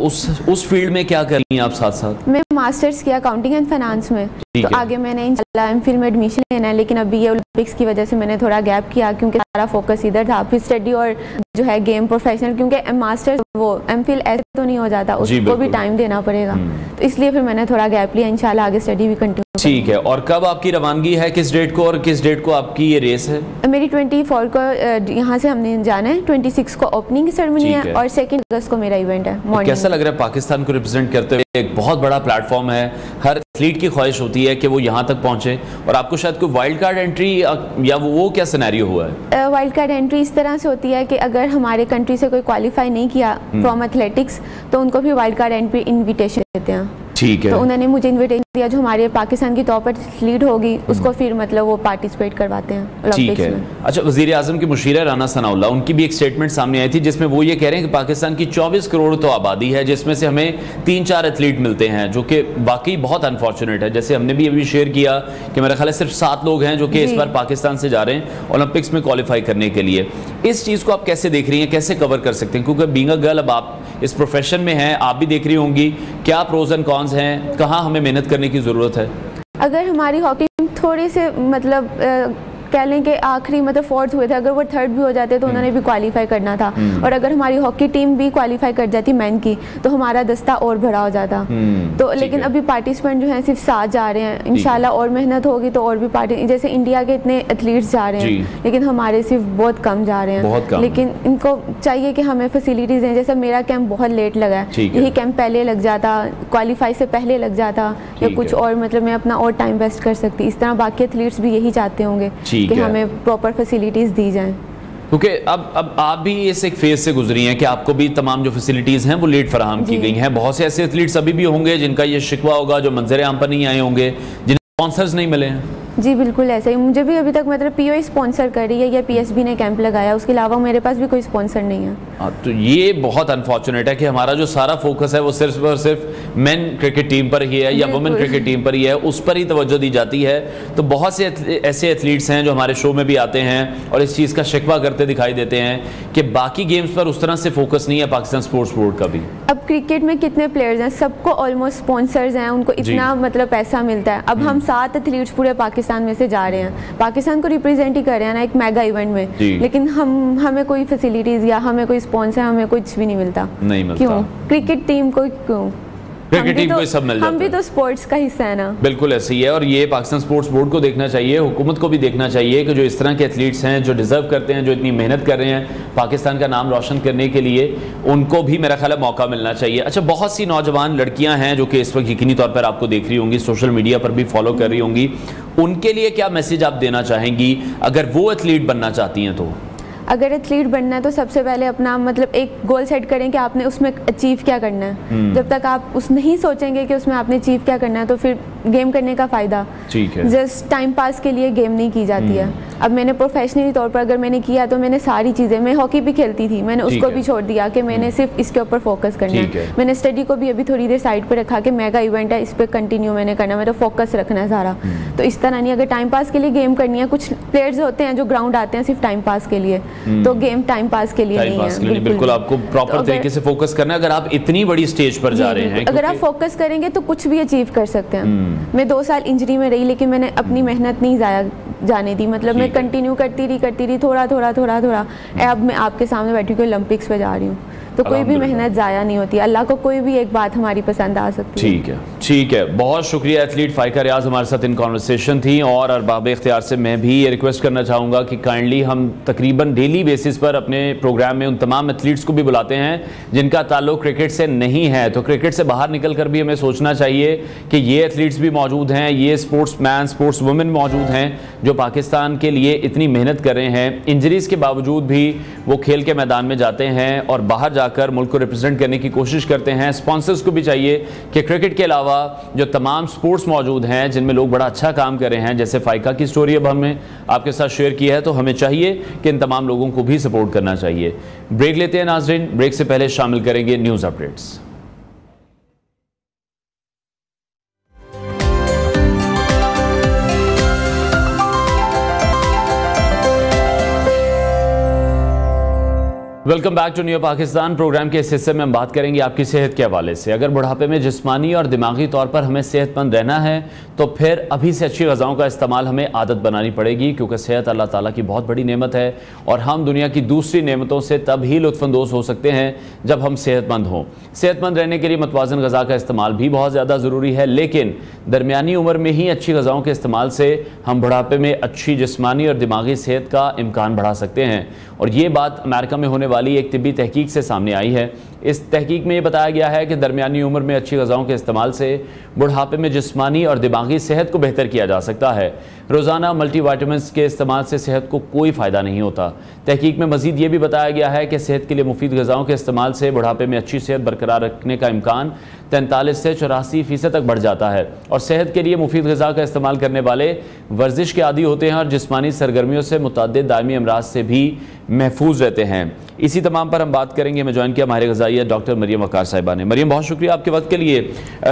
उस फील्ड में क्या कर रही हैं आप साथ साथ? मैं मास्टर्स किया अकाउंटिंग एंड फाइनेंस में, तो आगे मैंने इंशाल्लाह एमफिल में एडमिशन लेना है, लेकिन अभी ये ओलंपिक्स की वजह से मैंने थोड़ा गैप किया क्योंकि सारा फोकस इधर था। फिर स्टडी और जो है गेम प्रोफेशनल, क्योंकि मास्टर्स वो एमफिल ऐसे तो नहीं हो जाता, उसको भी टाइम देना पड़ेगा, तो इसलिए फिर मैंने थोड़ा गैप लिया। इंशाल्लाह आगे स्टडी भी कंटिन्यू। ठीक है। और कब आपकी रवानगी है, किस डेट को, और किस डेट को आपकी ये रेस है? मेरी 24 को यहाँ से हमने जाना है, 26 को ओपनिंग सेरेमनी है और 2 अगस्त को मेरा इवेंट है मॉर्निंग। कैसा लग रहा है पाकिस्तान को रिप्रेजेंट करते हुए? एक बहुत बड़ा प्लेटफॉर्म है, हर एथलीट की ख्वाहिश होती है कि वो यहाँ तक पहुँचे, और आपको शायद कोई वाइल्ड कार्ड एंट्री या वो क्या सिनेरियो हुआ है? वाइल्ड कार्ड एंट्री इस तरह से होती है कि अगर हमारे कंट्री से कोई क्वालिफाई नहीं किया फ्रॉम एथलेटिक्स तो उनको भी वाइल्ड कार्ड एंट्री इन्विटेशन देते हैं। ठीक है। तो उन्होंने मुझे इन्विटेशन दिया, जो हमारे पाकिस्तान की टॉप एथलीट होगी उसको फिर मतलब वो पार्टिसिपेट करवाते हैं ओलंपिक्स में। अच्छा, वज़ीर आज़म की मुशीरा राना सनाउल्लाह, उनकी भी एक स्टेटमेंट सामने आई थी जिसमें वो ये कह रहे हैं कि पाकिस्तान की 24 करोड़ तो आबादी है, जिसमें से हमें 3-4 एथलीट मिलते हैं, जो कि वाकई बहुत अनफॉर्चुनेट है। जैसे हमने भी अभी शेयर किया कि मेरा ख्याल है सिर्फ 7 लोग हैं जो कि इस बार पाकिस्तान से जा रहे हैं ओलंपिक्स में क्वालिफाई करने के लिए। इस चीज़ को आप कैसे देख रही हैं, कैसे कवर कर सकते हैं? क्योंकि बीइंग अ गर्ल अब आप इस प्रोफेशन में हैं, आप भी देख रही होंगी क्या प्रोज एंड कॉन्स हैं, कहाँ हमें मेहनत करने की ज़रूरत है? अगर हमारी हॉकी टीम थोड़े से मतलब कह लें कि आखिरी मतलब 4th हुए थे, अगर वो 3rd भी हो जाते तो उन्होंने भी क्वालिफाई करना था, और अगर हमारी हॉकी टीम भी क्वालिफाई कर जाती मैन की तो हमारा दस्ता और बड़ा हो जाता। तो लेकिन अभी पार्टिसिपेंट जो हैं सिर्फ 7 जा रहे हैं, इंशाल्लाह और मेहनत होगी तो और भी जैसे इंडिया के इतने एथलीट्स जा रहे हैं लेकिन हमारे सिर्फ बहुत कम जा रहे हैं। लेकिन इनको चाहिए कि हमें फैसिलिटीज़ दें। जैसे मेरा कैंप बहुत लेट लगा है, यही कैंप पहले लग जाता, क्वालिफाई से पहले लग जाता या कुछ और, मतलब मैं अपना और टाइम वेस्ट कर सकती। इस तरह बाकी एथलीट्स भी यही चाहते होंगे कि हमें प्रॉपर फैसिलिटीज दी जाएं। क्योंकि अब आप भी इस एक फेज से गुजरी हैं कि आपको भी तमाम जो फैसिलिटीज़ हैं वो लेट फराहम की गई हैं। बहुत से ऐसे एथलीट्स अभी भी होंगे जिनका ये शिकवा होगा, जो मंजर आम पर नहीं आए होंगे, जिन्हें स्पॉन्सर्स नहीं मिले हैं। जी बिल्कुल ऐसा ही, मुझे भी अभी तक मतलब पीओ स्पॉन्सर कर रही है या पीएसबी ने कैंप लगाया, उसके अलावा मेरे पास भी कोई स्पॉन्सर नहीं है। तो ये बहुत अनफॉर्चुनेट है कि हमारा जो सारा फोकस है वो सिर्फ और सिर्फ मेन क्रिकेट टीम पर ही है या वुमेन क्रिकेट टीम पर ही है, उस पर ही तवज्जो दी जाती है। तो बहुत से ऐसे एथलीट्स हैं जो हमारे शो में भी आते हैं और इस चीज़ का शिकवा करते दिखाई देते हैं कि बाकी गेम्स पर उस तरह से फोकस नहीं है पाकिस्तान स्पोर्ट्स बोर्ड का भी। अब क्रिकेट में कितने प्लेयर्स हैं, सबको ऑलमोस्ट स्पॉन्सर्स हैं, उनको इतना मतलब पैसा मिलता है। अब हम 7 एथलीट्स पूरे पाकिस्तान में से जा रहे हैं, पाकिस्तान को रिप्रेजेंट ही कर रहे हैं ना एक मेगा इवेंट में, लेकिन हमें कोई फैसिलिटीज या हमें कोई स्पॉन्सर, हमें कुछ भी नहीं मिलता। क्यों? क्रिकेट टीम को क्यों? क्रिकेट टीम को सब मिल जाता है। हम भी तो स्पोर्ट्स का हिस्सा है ना। बिल्कुल ऐसे ही है, और ये पाकिस्तान स्पोर्ट्स बोर्ड को देखना चाहिए, हुकूमत को भी देखना चाहिए कि जो इस तरह के एथलीट्स हैं जो डिजर्व करते हैं, जो इतनी मेहनत कर रहे हैं पाकिस्तान का नाम रोशन करने के लिए, उनको भी मेरा ख्याल है मौका मिलना चाहिए। अच्छा, बहुत सी नौजवान लड़कियां हैं जो कि इस वक्त यकीनी तौर पर आपको देख रही होंगी, सोशल मीडिया पर भी फॉलो कर रही होंगी, उनके लिए क्या मैसेज आप देना चाहेंगी अगर वो एथलीट बनना चाहती हैं? तो अगर एथलीट बनना है तो सबसे पहले अपना मतलब एक गोल सेट करें कि आपने उसमें अचीव क्या करना है। जब तक आप उस नहीं सोचेंगे कि उसमें आपने अचीव क्या करना है तो फिर गेम करने का फ़ायदा, जस्ट टाइम पास के लिए गेम नहीं की जाती है। अब मैंने प्रोफेशनली तौर पर अगर मैंने किया तो मैंने सारी चीज़ें, मैं हॉकी भी खेलती थी, मैंने उसको भी छोड़ दिया कि मैंने सिर्फ इसके ऊपर फोकस करना है। मैंने स्टडी को भी अभी थोड़ी देर साइड पर रखा कि मेगा इवेंट है, इस पर कंटिन्यू मैंने करना, मेरा फोकस रखना है सारा। तो इस तरह नहीं, अगर टाइम पास के लिए गेम करनी है, कुछ प्लेयर्स होते हैं जो ग्राउंड आते हैं सिर्फ टाइम पास के लिए, तो गेम टाइम पास के लिए नहीं है। बिल्कुल आपको प्रॉपर तरीके से फोकस करना है। अगर आप इतनी बड़ी स्टेज पर जा रहे हैं, अगर आप फोकस करेंगे तो कुछ भी अचीव कर सकते हैं। मैं 2 साल इंजरी में रही लेकिन मैंने अपनी मेहनत नहीं जाया जाने दी, मतलब मैं कंटिन्यू करती रही, थोड़ा थोड़ा। अब मैं आपके सामने बैठी हूँ, ओलंपिक्स पे जा रही हूँ, तो कोई भी मेहनत ज़ाया नहीं होती। अल्लाह को कोई भी एक बात हमारी पसंद आ सकती है। ठीक है। बहुत शुक्रिया। एथलीट फाइका रियाज हमारे साथ इन कॉन्वर्सेशन थी। और अरबाब इख्तियार से मैं भी ये रिक्वेस्ट करना चाहूँगा कि काइंडली हम तकरीबन डेली बेसिस पर अपने प्रोग्राम में उन तमाम एथलीट्स को भी बुलाते हैं जिनका ताल्लुक क्रिकेट से नहीं है। तो क्रिकेट से बाहर निकल कर भी हमें सोचना चाहिए कि ये एथलीट्स भी मौजूद हैं, ये स्पोर्ट्समैन, स्पोर्ट्स वुमेन मौजूद हैं जो पाकिस्तान के लिए इतनी मेहनत कर रहे हैं। इंजरीज़ के बावजूद भी वो खेल के मैदान में जाते हैं और बाहर जाकर मुल्क को रिप्रेजेंट करने की कोशिश करते हैं। स्पॉन्सर्स को भी चाहिए कि क्रिकेट के अलावा जो तमाम स्पोर्ट्स मौजूद हैं जिनमें लोग बड़ा अच्छा काम कर रहे हैं, जैसे फाइका की स्टोरी अब हमने आपके साथ शेयर की है, तो हमें चाहिए कि इन तमाम लोगों को भी सपोर्ट करना चाहिए। ब्रेक लेते हैं नाज़रीन। ब्रेक से पहले शामिल करेंगे news updates. Welcome back to new Pakistan. Programme के इस हिस्से में हम बात करेंगे आपकी सेहत के हवाले से। अगर बुढ़ापे में जिस्मानी और दिमागी तौर पर हमें सेहतमंद रहना है तो फिर अभी से अच्छी ग़िज़ाओं का इस्तेमाल हमें आदत बनानी पड़ेगी, क्योंकि सेहत अल्लाह ताला की बहुत बड़ी नेमत है और हम दुनिया की दूसरी नेमतों से तब ही लुत्फ़अंदोज़ हो सकते हैं जब हम सेहतमंद हों। सेहतमंद रहने के लिए मतवाज़न ग़िज़ा का इस्तेमाल भी बहुत ज़्यादा ज़रूरी है, लेकिन दरमियानी उम्र में ही अच्छी ग़िज़ाओं के इस्तेमाल से हम बुढ़ापे में अच्छी जिस्मानी और दिमागी सेहत का इम्कान बढ़ा सकते हैं। और ये बात अमेरिका में होने वाली एक तिब्बी तहकीक से सामने आई है। इस तहकीक में ये बताया गया है कि दरमियानी उम्र में अच्छी ग़िज़ाओं के इस्तेमाल से बुढ़ापे में जिस्मानी और दिमागी सेहत को बेहतर किया जा सकता है। रोज़ाना मल्टीविटामिन्स के इस्तेमाल से सेहत को कोई फ़ायदा नहीं होता। तहकीक में मज़ीद ये भी बताया गया है कि सेहत के लिए मुफीद ग़िज़ाओं के इस्तेमाल से बुढ़ापे में अच्छी सेहत बरकरार रखने का इम्कान 43 से 84% तक बढ़ जाता है। और सेहत के लिए मुफीद ग़िज़ा का इस्तेमाल करने वाले वर्जिश के आदी होते हैं और जिस्मानी सरगर्मियों से मुतअद्दिद दायमी अमराज से भी महफूज रहते हैं। इसी तमाम पर हम बात करेंगे। हमें ज्वाइन किया माहिर ग़िज़ाइयत डॉक्टर मरियम वक़ार साहिबा ने। मरियम, बहुत शुक्रिया आपके वक्त के लिए।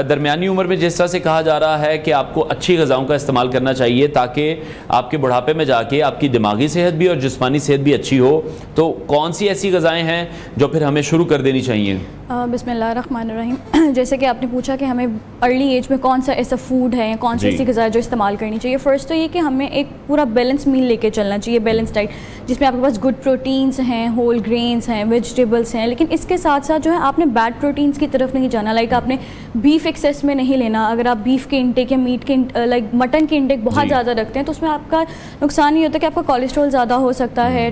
दरमियानी उम्र में जिस तरह से कहा जा रहा है कि आपको अच्छी ग़िज़ाओं का इस्तेमाल करना चाहिए ताकि आपके बुढ़ापे में जाके आपकी दिमागी सेहत भी और जिस्मानी सेहत भी अच्छी हो, तो कौन सी ऐसी ग़िज़ाएँ हैं जो फिर हमें शुरू कर देनी चाहिए? बिस्मिल्लाहिर्रहमानिर्रहीम। जैसे कि आपने पूछा कि हमें अर्ली एज में कौन सा ऐसा फूड है, कौन सी ऐसी ग़िज़ा जो इस्तेमाल करनी चाहिए। फ़र्स्ट तो ये कि हमें एक पूरा बैलेंस मील लेके चलना चाहिए, बैलेंस डाइट, जिसमें आपके पास गुड प्रोटीन्स हैं, होल ग्रेन्स हैं, वेजिटेबल्स हैं, लेकिन इसके साथ साथ जो है आपने बैड प्रोटीन्स की तरफ नहीं जाना। लाइक आपने बीफ एक्सेस में नहीं लेना। अगर आप बीफ के इंटेक या मीट के लाइक मटन के इंटेक बहुत ज़्यादा रखते हैं तो उसमें आपका नुकसान ये होता है कि आपका कोलेस्ट्रॉल ज़्यादा हो सकता है,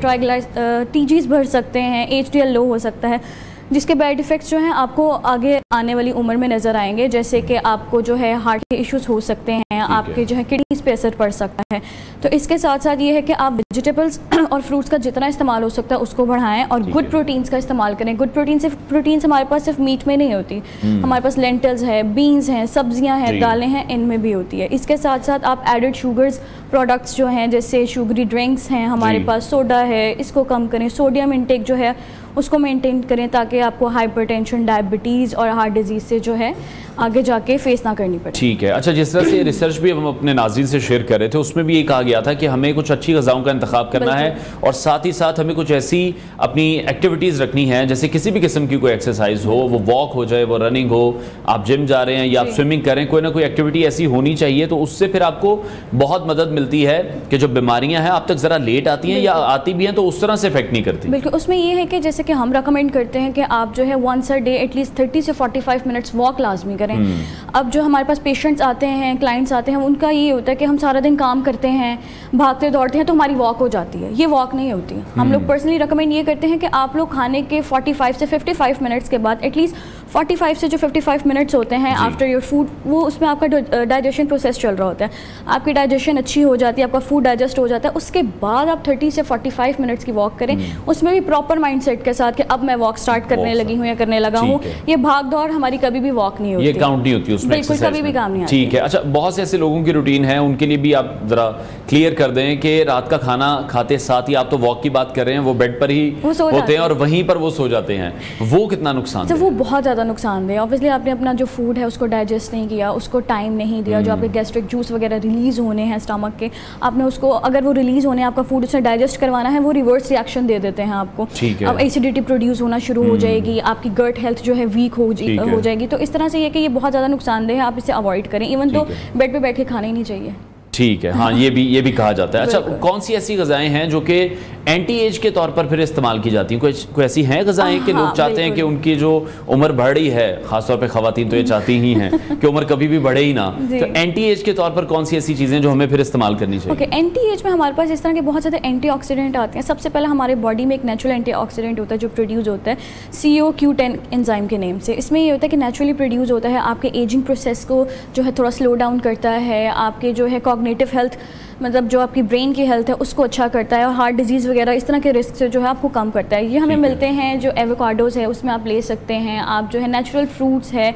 TGs बढ़ सकते हैं, HDL लो हो सकता है, जिसके बैड इफ़ेक्ट्स जो हैं आपको आगे आने वाली उम्र में नज़र आएंगे। जैसे कि आपको जो है हार्ट के इश्यूज़ हो सकते हैं, आपके जो है किडनीज़ पे असर पड़ सकता है। तो इसके साथ साथ ये है कि आप वेजिटेबल्स और फ्रूट्स का जितना इस्तेमाल हो सकता है उसको बढ़ाएं और गुड प्रोटीन्स का इस्तेमाल करें। गुड प्रोटीन्स हमारे पास सिर्फ मीट में नहीं होती, हमारे पास लेंटल्स है, बीन्स हैं, सब्जियाँ हैं, दालें हैं, इनमें भी होती है। इसके साथ साथ आप एडेड शुगर्स प्रोडक्ट्स जो हैं जैसे शुगरी ड्रिंक्स हैं, हमारे पास सोडा है, इसको कम करें। सोडियम इंटेक जो है उसको मेंटेन करें ताकि आपको हाइपरटेंशन, डायबिटीज़ और हार्ट डिजीज़ से जो है आगे जाके फेस ना करनी पड़े। ठीक है। अच्छा, जिस तरह से रिसर्च भी हम अपने नाज़रीन से शेयर कर रहे थे उसमें भी ये कहा गया था कि हमें कुछ अच्छी ग़िज़ाओं का इंतखाब करना है और साथ ही साथ हमें कुछ ऐसी अपनी एक्टिविटीज़ रखनी है, जैसे किसी भी किस्म की कोई एक्सरसाइज हो, वो वॉक हो जाए, वो रनिंग हो, आप जिम जा रहे हैं या आप स्विमिंग करें, कोई ना कोई एक्टिविटी ऐसी होनी चाहिए। तो उससे फिर आपको बहुत मदद मिलती है कि जो बीमारियाँ हैं आप तक ज़रा लेट आती हैं या आती भी हैं तो उस तरह से इफेक्ट नहीं करती। बिल्कुल, उसमें ये है कि जैसे कि हम रिकमेंड करते हैं कि आप जो है वंस अ डे एटलीस्ट 30 से 45 मिनट्स वॉक लाजमी करें। करें। अब जो हमारे पास पेशेंट्स आते हैं, क्लाइंट्स आते हैं, उनका ये होता है कि हम सारा दिन काम करते हैं, भागते दौड़ते हैं, तो हमारी वॉक हो जाती है। ये वॉक नहीं होती है। हम लोग पर्सनली रिकमेंड ये करते हैं कि आप लोग खाने के 45 से 55 मिनट्स के बाद एटलीस्ट 45 से जो 55 मिनट्स होते हैं आफ्टर योर फूड, वो उसमें आपका डाइजेशन प्रोसेस चल रहा होता है, आपकी डाइजेशन अच्छी हो जाती है, आपका फूड डाइजेस्ट हो जाता है। उसके बाद आप 30 से 45 मिनट्स की वॉक करें, उसमें भी प्रॉपर माइंडसेट के साथ कि अब मैं वॉक स्टार्ट करने लगी हूँ या करने लगा हूँ। ये भाग दौड़ हमारी कभी भी वॉक नहीं होती, ये काउंट नहीं होती उसमें, बिल्कुल कभी भी काम नहीं आती। ठीक है। अच्छा, बहुत से ऐसे लोगों की रूटीन है, उनके लिए भी आप जरा क्लियर कर दें कि रात का खाना खाते साथ ही, आप तो वॉक की बात कर रहे हैं, वो बेड पर ही होते हैं और वहीं पर वो सो जाते हैं, वो कितना नुकसान है? वो बहुत ज़्यादा नुकसानदेह। ऑब्वियसली आपने अपना जो फूड है उसको डाइजेस्ट नहीं किया, उसको टाइम नहीं दिया, जो आपके गैस्ट्रिक जूस वगैरह रिलीज़ होने हैं स्टमक के, आपने उसको, अगर वो रिलीज़ होने आपका फूड उसने डाइजेस्ट करवाना है, वो रिवर्स रिएक्शन दे देते हैं आपको। अब एसिडिटी प्रोड्यूस होना शुरू हो जाएगी, आपकी गट हेल्थ जो है वीक हो जाएगी। तो इस तरह से ये कि ये बहुत ज़्यादा नुकसानदेह है, आप इसे अवॉइड करें। इवन तो बेड पे बैठ के खाना ही नहीं चाहिए। ठीक है, हाँ, ये भी कहा जाता है। अच्छा, कौन सी ऐसी ग़िज़ाएं हैं जो कि एंटी एज के तौर पर फिर इस्तेमाल की जाती हैं? कोई ऐसी हैं ग़िज़ाएं कि लोग चाहते हैं कि उनकी जो उम्र बढ़ रही है, ख़ासतौर पे ख़वातीन तो ये चाहती ही हैं कि उम्र कभी भी बढ़े ही ना, तो एंटी एज के तौर पर कौन सी ऐसी चीज़ें जो हमें फिर इस्तेमाल करनी चाहिए? ओके, एंटी एज में हमारे पास इस तरह के बहुत ज़्यादा एंटीऑक्सीडेंट आते हैं। सबसे पहले हमारे बॉडी में एक नेचुरल एंटीऑक्सीडेंट होता है जो प्रोड्यूस होता है CoQ10 एंजाइम के नेम से। इसमें ये होता है कि नेचुरली प्रोड्यूस होता है, आपके एजिंग प्रोसेस को जो है थोड़ा स्लो डाउन करता है, आपके जो है कॉग्निटिव हेल्थ, मतलब जो आपकी ब्रेन की हेल्थ है उसको अच्छा करता है, और हार्ट डिजीज़ वगैरह इस तरह के रिस्क से जो है आपको कम करता है। ये हमें मिलते हैं जो एवोकाडोज है उसमें आप ले सकते हैं, आप जो है नेचुरल फ्रूट्स है,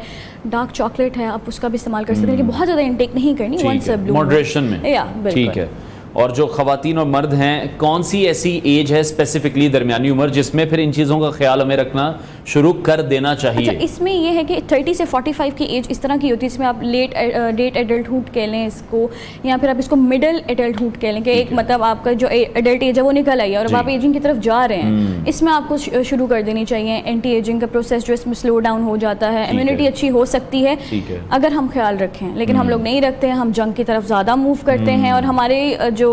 डार्क चॉकलेट है, आप उसका भी इस्तेमाल कर सकते हैं, लेकिन बहुत ज़्यादा इंटेक नहीं करनी, वंस अ ब्लू मॉडरेशन में। ठीक है। और जो ख़वातीन और मर्द हैं, कौन सी ऐसी एज है स्पेसिफिकली दरमियानी उम्र जिसमें फिर इन चीज़ों का ख्याल हमें रखना शुरू कर देना चाहिए? अच्छा, इसमें ये है कि 30 से 45 की एज इस तरह की होती है, इसमें आप लेट एडल्टहुड कह लें इसको, या फिर आप इसको मिडिल एडल्टहुड कह लें कि एक मतलब आपका जो एडल्ट एज है वो निकल आई है और अब आप एजिंग की तरफ जा रहे हैं। इसमें आपको शुरू कर देनी चाहिए एंटी एजिंग का प्रोसेस, जो इसमें स्लो डाउन हो जाता है, इम्यूनिटी अच्छी हो सकती है अगर हम ख्याल रखें। लेकिन हम लोग नहीं रखते हैं, हम जंक की तरफ ज़्यादा मूव करते हैं, और हमारे जो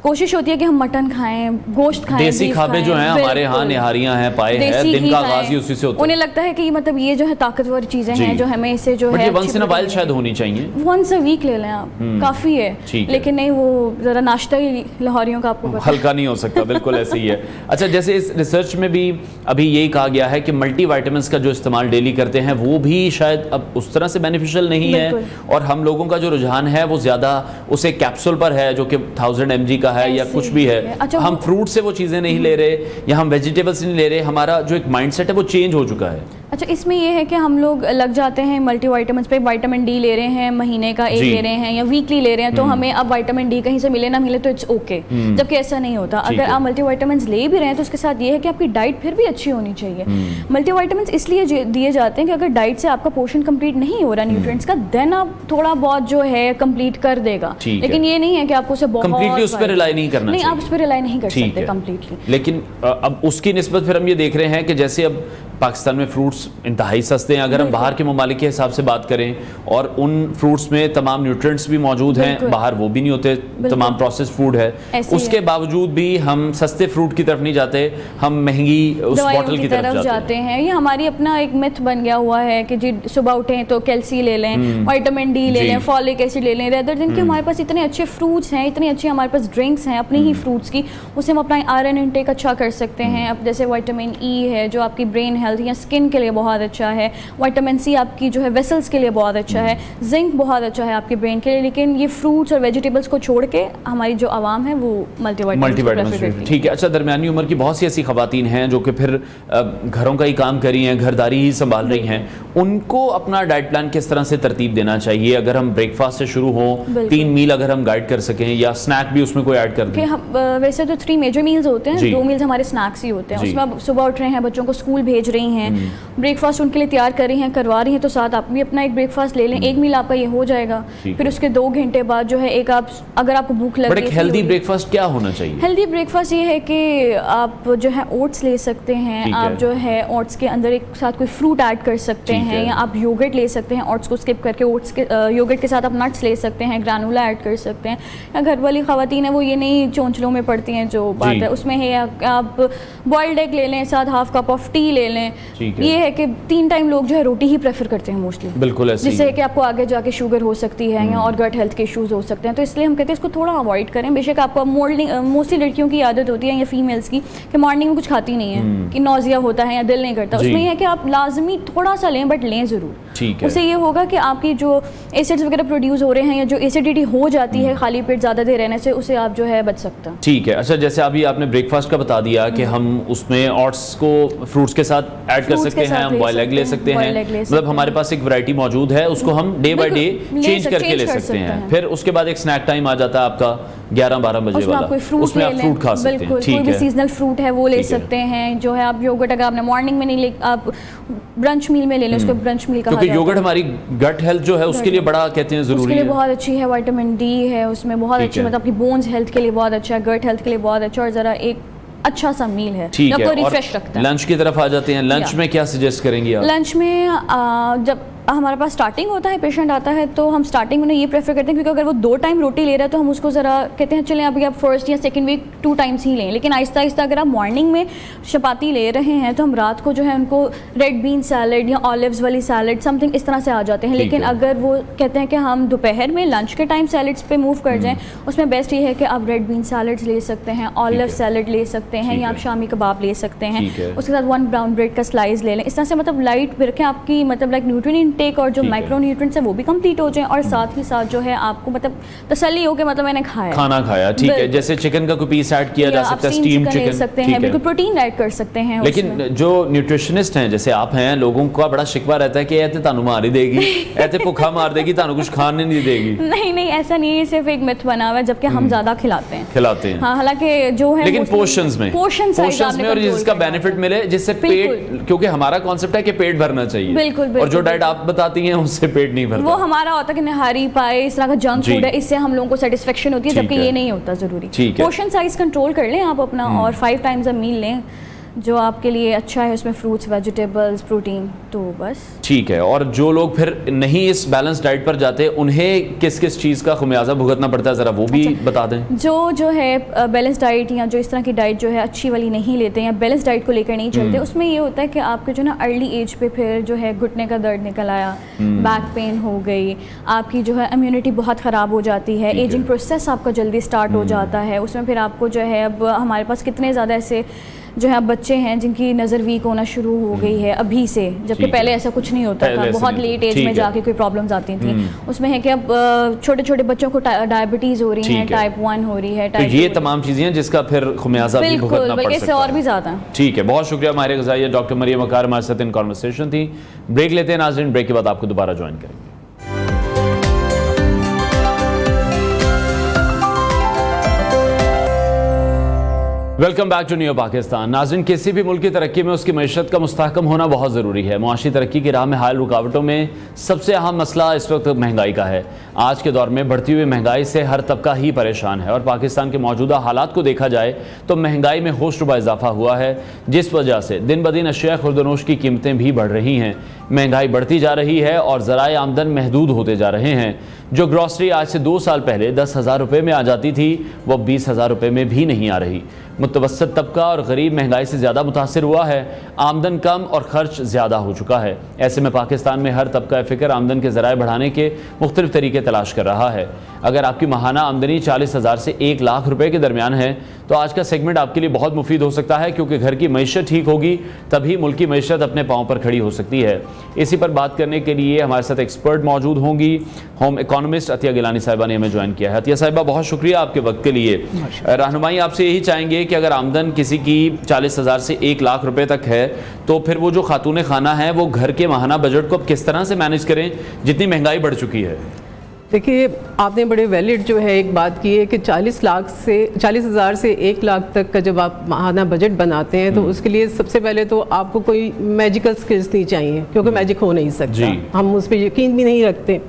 कोशिश होती है कि हम मटन खाएं, गोश्त खाएं, देसी खाबे जो हैं हमारे यहाँ, निहारियाँ हैं, पाए हैं, दिन का आगाज़ ही उसी से होता है। उन्हें लगता है कि मतलब ये जो है ताकतवर चीज़ें हैं जो हमें इससे जो है वंस इन अ वाइल शायद होनी चाहिए, वंस अ वीक ले लें आप, काफ़ी है। लेकिन नहीं, वो ज़रा नाश्ता ही लाहौरियों का आपको हल्का नहीं हो सकता, बिल्कुल ऐसे ही है। अच्छा, जैसे इस रिसर्च में भी अभी यही कहा गया है कि मल्टी वाइटामिन्स का जो इस्तेमाल डेली करते हैं वो भी शायद अब उस तरह से बेनिफिशियल नहीं है, और हम लोगों का जो रुझान है वो ज़्यादा उसे कैप्सूल पर है जो कि 1000 mg का है या कुछ भी है। अच्छा, हम फ्रूट से वो चीज़ें नहीं ले रहे या हम वेजिटेबल्स नहीं ले रहे, हमारा जो एक माइंडसेट है वो चेंज हो चुका है। अच्छा, इसमें ये है कि हम लोग लग जाते हैं मल्टी वाइटामिन्स पे, विटामिन डी ले रहे हैं, महीने का एक ले रहे हैं या वीकली ले रहे हैं, तो हमें अब विटामिन डी कहीं से मिले ना मिले तो इट्स ओके, जबकि ऐसा नहीं होता। अगर आप मल्टी वाइटामिन्स ले भी रहे हैं तो उसके साथ ये है कि आपकी डाइट फिर भी अच्छी होनी चाहिए। मल्टी वाइटामिन्स इसलिए दिए जाते हैं कि अगर डाइट से आपका पोर्शन कंप्लीट नहीं हो रहा न्यूट्रिएंट्स का, देन आप थोड़ा बहुत जो है कंप्लीट कर देगा, लेकिन ये नहीं है कि आपको उसे बहुत उस पर रिलाई नहीं करना, नहीं, आप उस पर रिलाई नहीं कर सकते कंप्लीटली। लेकिन अब उसकी निस्बत फिर हम ये देख रहे हैं कि जैसे अब पाकिस्तान में फ्रूट्स इंतहाई सस्ते हैं, अगर हम बाहर के ममालिक के हिसाब से बात करें, और उन फ्रूट्स में तमाम न्यूट्रिएंट्स भी मौजूद हैं, बाहर वो भी नहीं होते, तमाम प्रोसेस्ड फूड है, उसके बावजूद भी हम सस्ते फ्रूट की तरफ नहीं जाते, हम महंगी उस बॉटल की तरफ जाते हैं। ये हमारी अपना एक मिथ बन गया हुआ है कि जी सुबह उठें तो कैल्सी ले लें, विटामिन डी ले लें, फॉलिक एसिड ले लें, रेदर देन कि हमारे पास इतने अच्छे फ्रूट्स हैं, इतनी अच्छी हमारे पास ड्रिंक्स हैं अपनी ही फ्रूट्स की, उससे हम अपना आयरन इंटेक अच्छा कर सकते हैं। अब जैसे विटामिन ई है जो आपकी ब्रेन हेल्थ या स्किन के लिए बहुत अच्छा है, विटामिन सी आपकी जो है वेसल्स के लिए बहुत अच्छा है, जिंक बहुत अच्छा है आपके ब्रेन के लिए। लेकिन ये फ्रूट्स और वेजिटेबल्स को छोड़ के हमारी जो आवाम है वो मल्टीविटामिन। ठीक है। अच्छा, दरमियानी उम्र की बहुत सी ऐसी खवातीन हैं जो कि फिर घरों का ही काम कर रही हैं, घरदारी ही संभाल रही हैं, उनको अपना डाइट प्लान किस तरह से तरतीब देना चाहिए? अगर हम ब्रेकफास्ट से शुरू हों, 3 मील अगर हम गाइड कर सकें, या स्नैक भी उसमें कोई ऐड कर दें? वैसे तो 3 मेजर मील्स होते हैं, 2 मील्स हमारे स्नैक्स ही होते हैं। उसमें आप सुबह उठ रहे हैं, बच्चों को स्कूल भेज रही हैं, ब्रेकफास्ट उनके लिए तैयार कर रही हैं, करवा रही हैं, तो साथ आप भी अपना एक ब्रेकफास्ट ले लें, 1 मील आपका ये हो जाएगा। फिर उसके 2 घंटे बाद जो है एक आप, अगर आपको भूख लगे, एक हेल्दी ब्रेकफास्ट क्या होना चाहिए? हेल्दी ब्रेकफास्ट ये है कि आप जो है ओट्स ले सकते हैं, आप जो है ओट्स के अंदर एक साथ कोई फ्रूट ऐड कर सकते हैं, या आप योगर्ट ले सकते हैं, ओट्स को स्किप करके ओट्स के योगर्ट के साथ आप नट्स ले सकते हैं, ग्रानुला ऐड कर सकते हैं। या घर वाली खवातीन है वो ये नहीं चोंचलों में पड़ती हैं जो बात है, उसमें है आप बॉइल्ड एग ले लें, साथ हाफ कप ऑफ टी ले लें। ये है कि 3 टाइम लोग जो है रोटी ही प्रेफर करते हैं मोस्टली, बिल्कुल ऐसे जिससे कि आपको आगे जाके शुगर हो सकती है या और गट हेल्थ के इश्यूज हो सकते हैं। तो इसलिए हम कहते हैं इसको थोड़ा अवॉइड करें। बेशक आपको मोस्टली लड़कियों की आदत होती है या फीमेल्स की कि मॉर्निंग में कुछ खाती नहीं है, कि नौजिया होता है या दिल नहीं करता, उसमें यह है कि आप लाजमी थोड़ा सा लें, बट लें ज़रूर। उससे ये होगा कि आपकी जो एसिड्स वगैरह प्रोड्यूस हो रहे हैं या जो एसिडिटी हो जाती है खाली पेट ज़्यादा देर रहने से, उसे आप जो है बच सकते हैं। ठीक है। अच्छा, जैसे अभी आपने ब्रेकफास्ट का बता दिया कि हम उसमें ओट्स को फ्रूट्स के साथ ऐड कर सकते हैं, हम बॉयल एग ले सकते हैं, मतलब हमारे पास एक वैरायटी मौजूद है, उसको हम डे बाय डे चेंज करके ले सकते हैं। फिर उसके बाद एक स्नैक टाइम आ जाता है आपका 11-12 बजे वाला, उसमें आप फ्रूट खा सकते हैं। कोई भी सीजनल फ्रूट है वो ले सकते हैं। जो है आप योगर्ट अगर आपने मॉर्निंग में नहीं ले, आप ब्रंच मील में ले लें, उसको ब्रंच मील कहा जाता है। क्योंकि योगर्ट हमारी गट हेल्थ जो है उसके लिए बड़ा कहते हैं जरूरी है, उसके लिए बहुत अच्छी है, विटामिन डी है उसमें बहुत अच्छी, मतलब आपकी बोन्स हेल्थ के लिए बहुत अच्छा है, गट हेल्थ के लिए बहुत अच्छा, और जरा एक अच्छा सा मील है, आपको रिफ्रेश रखता है। लंच की तरफ आ जाते हैं। लंच में क्या सजेस्ट करेंगी आप? लंच में जब हमारे पास स्टार्टिंग होता है, पेशेंट आता है, तो हम स्टार्टिंग में ये प्रेफर करते हैं, क्योंकि अगर वो 2 टाइम रोटी ले रहा है तो हम उसको ज़रा कहते हैं चलें अभी आप फर्स्ट या सेकंड वीक 2 टाइम्स ही लें, लेकिन आहिस्ता आहिस्ता अगर आप मॉर्निंग में चपाती ले रहे हैं तो हम रात को जो है उनको रेड बीन सैलड या ऑलिव्स वाली सैलड समथिंग इस तरह से आ जाते हैं। लेकिन अगर वो कहते हैं कि हम दोपहर में लंच के टाइम सैलड्स पे मूव कर जाएँ, उसमें बेस्ट ये है कि आप रेड बीन सैलड्स ले सकते हैं, ऑलिव सैलड ले सकते हैं, या आप शामी कबाब ले सकते हैं, उसके साथ 1 ब्राउन ब्रेड का स्लाइस ले लें। इस तरह से मतलब लाइट रखें, आपकी मतलब लाइक न्यूट्रिएंट इनटेक और जो माइक्रो न्यूट्रिएंट्स है वो भी कंप्लीट हो जाए, और साथ ही साथ जो है आपको मतलब तसल्ली हो कि मतलब मैंने खाना खाया। ठीक है। जैसे चिकन का कोई पीस ऐड किया जा सकता है, स्टीम चिकन ले सकते हैं, बिल्कुल प्रोटीन ऐड कर सकते हैं। लेकिन जो न्यूट्रिशनिस्ट हैं जैसे आप हैं, लोगों का बड़ा शिकवा रहता है कि ऐसे तानू मार ही देगी, ऐसे भूखा मार देगी, तानू कुछ खाने नहीं देगी। नहीं, ऐसा नहीं है, सिर्फ एक मिथ बना हुआ है, जबकि हम ज्यादा खिलाते हैं। हाँ, हालांकि जो है लेकिन पोर्शंस में और जिसका बेनिफिट मिले, जिससे पेट, क्योंकि हमारा कॉन्सेप्ट है कि पेट भरना चाहिए, बिल्कुल, और जो डाइट आप बताती हैं उससे पेट नहीं भरता। वो हमारा होता है कि नहारी पाए, इस तरह का जंक फूड है, इससे हम लोगों को सेटिस्फेक्शन होती है, जबकि ये नहीं होता जरूरी। पोर्शन साइज कंट्रोल कर लें आप अपना, और 5 टाइम्स अ मील लें जो आपके लिए अच्छा है, उसमें फ्रूट्स, वेजिटेबल्स, प्रोटीन, तो बस ठीक है। और जो लोग फिर नहीं इस बैलेंस डाइट पर जाते, उन्हें किस किस चीज़ का खुमियाजा भुगतना पड़ता है, ज़रा वो भी बता दें। जो है बैलेंस डाइट या जो इस तरह की डाइट जो है अच्छी वाली नहीं लेते या बैलेंस डाइट को लेकर नहीं चलते, उसमें ये होता है कि आपके जो ना अर्ली एज पे फिर जो है घुटने का दर्द निकल आया, बैक पेन हो गई, आपकी जो है इम्यूनिटी बहुत ख़राब हो जाती है, एजिंग प्रोसेस आपका जल्दी स्टार्ट हो जाता है, उसमें फिर आपको जो है, अब हमारे पास कितने ज़्यादा ऐसे जो है बच्चे हैं जिनकी नज़र वीक होना शुरू हो गई है अभी से, जबकि पहले ऐसा कुछ नहीं होता था, बहुत लेट एज में जाके कोई प्रॉब्लम्स आती थी। उसमें है कि अब छोटे छोटे बच्चों को डायबिटीज़ हो रही है, टाइप 1 हो रही है, तो ये तमाम चीज़ें जिसका फिर खुमियाजा भी भुगतना पड़ सकता है, और भी ज़्यादा। ठीक है, बहुत शुक्रिया माहिर ग़िज़ाई डॉक्टर मरियम वक़ार हमारे साथ इन कॉन्वर्सेशन थी। ब्रेक लेते हैं नाज़रीन, ब्रेक के बाद आपको दोबारा ज्वाइन करेंगे। Welcome back to new Pakistan. नाज़रीन, किसी भी मुल्क की तरक्की में उसकी मईशत का मुस्तहकम होना बहुत ज़रूरी है। मुआशी तरक्की की राह में हाल रुकावटों में सबसे अहम मसला इस वक्त महंगाई का है। आज के दौर में बढ़ती हुई महंगाई से हर तबका ही परेशान है, और पाकिस्तान के मौजूदा हालात को देखा जाए तो महंगाई में होशरुबा इजाफा हुआ है, जिस वजह से दिन ब दिन अशिया खुर्दनोश की कीमतें भी बढ़ रही हैं। महंगाई बढ़ती जा रही है और ज़राए आमदन महदूद होते जा रहे हैं। जो ग्रॉसरी आज से 2 साल पहले 10,000 रुपये में आ जाती थी, वो 20,000 रुपये में भी नहीं आ रही। मुतवस्सित तबका और गरीब महंगाई से ज़्यादा मुतासिर हुआ है। आमदन कम और ख़र्च ज़्यादा हो चुका है। ऐसे में पाकिस्तान में हर तबका फ़िक्र आमदन के ज़राए बढ़ाने के मुख्तलिफ तरीके तलाश कर रहा है। अगर आपकी माहाना आमदनी 40,000 से 1 लाख रुपए के दरमियान है तो आज का सेगमेंट आपके लिए बहुत मुफीद हो सकता है, क्योंकि घर की मईशत ठीक होगी तभी मुल्क की मईशत अपने पाँव पर खड़ी हो सकती है। इसी पर बात करने के लिए हमारे साथ एक्सपर्ट मौजूद होंगी। होम इकोनॉमिस्ट अतिया गिलानी साहिबा ने हमें ज्वाइन किया है। अतिया साहिबा, बहुत शुक्रिया आपके वक्त के लिए। रहनुमाई आपसे यही चाहेंगे कि अगर आमदन किसी की 40,000 से 1 लाख रुपए तक है तो फिर वो जो खातून खाना है वो घर के माहाना बजट को किस तरह से मैनेज करें जितनी महंगाई बढ़ चुकी है। देखिए, आपने बड़े वैलिड जो है एक बात की है कि 40,000 से 1 लाख तक का जब आप माहाना बजट बनाते हैं तो उसके लिए सबसे पहले तो आपको कोई मैजिकल स्किल्स नहीं चाहिए, क्योंकि मैजिक हो नहीं सकता, हम उस पर यकीन भी नहीं रखते।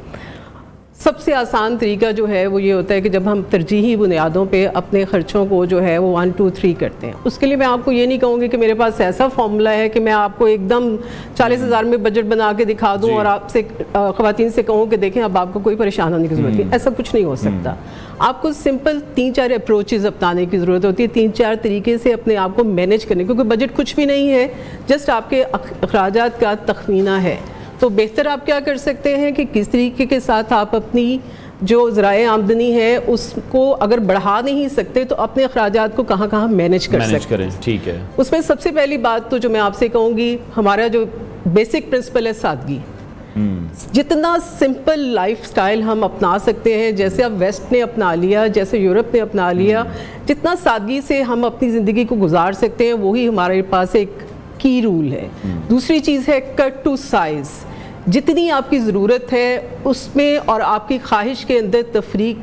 सबसे आसान तरीका जो है वो ये होता है कि जब हम तरजीही बुनियादों पे अपने ख़र्चों को जो है वो 1 2 3 करते हैं। उसके लिए मैं आपको ये नहीं कहूँगी कि मेरे पास ऐसा फॉर्मूला है कि मैं आपको एकदम 40,000 में बजट बना के दिखा दूँ और आपसे ख़वातीन से कहूँ कि देखें अब आपको कोई परेशान होने की ज़रूरत नहीं। ऐसा कुछ नहीं हो सकता। आपको सिंपल 3-4 अप्रोचेज़ अपनाने की ज़रूरत होती है, 3-4 तरीके से अपने आप को मैनेज करने, क्योंकि बजट कुछ भी नहीं है, जस्ट आपके अखराजात का तखमीना है। तो बेहतर आप क्या कर सकते हैं कि किस तरीके के साथ आप अपनी जो ज़राए आमदनी है उसको अगर बढ़ा नहीं सकते तो अपने अखराजात को कहाँ कहाँ मैनेज सकते करें। ठीक है। उसमें सबसे पहली बात तो जो मैं आपसे कहूँगी, हमारा जो बेसिक प्रिंसिपल है सादगी। जितना सिंपल लाइफस्टाइल हम अपना सकते हैं, जैसे अब वेस्ट ने अपना लिया, जैसे यूरोप ने अपना लिया, जितना सादगी से हम अपनी ज़िंदगी को गुजार सकते हैं वही हमारे पास एक की रूल है। दूसरी चीज़ है कट टू साइज़। जितनी आपकी ज़रूरत है उसमें और आपकी ख्वाहिश के अंदर तफरीक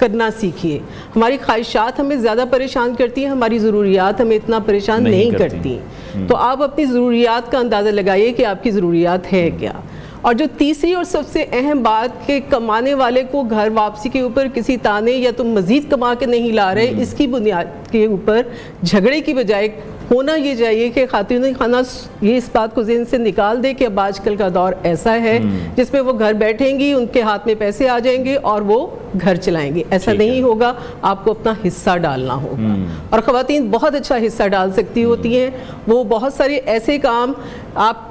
करना सीखिए। हमारी ख्वाहिशात हमें ज़्यादा परेशान करती हैं, हमारी ज़रूरियात हमें इतना परेशान नहीं करती। तो आप अपनी ज़रूरियात का अंदाज़ा लगाइए कि आपकी ज़रूरियात है क्या। और जो तीसरी और सबसे अहम बात कि कमाने वाले को घर वापसी के ऊपर किसी ताने या तुम मज़ीद कमा के नहीं ला रहे, इसकी बुनियाद के ऊपर झगड़े की बजाय होना ये चाहिए कि खातून खाना ये इस बात को ज़हन से निकाल दे कि अब आजकल का दौर ऐसा है जिसमें वो घर बैठेंगी, उनके हाथ में पैसे आ जाएंगे और वो घर चलाएंगे। ऐसा नहीं होगा, आपको अपना हिस्सा डालना होगा। और ख़वातीन बहुत अच्छा हिस्सा डाल सकती होती हैं। वो बहुत सारे ऐसे काम, आप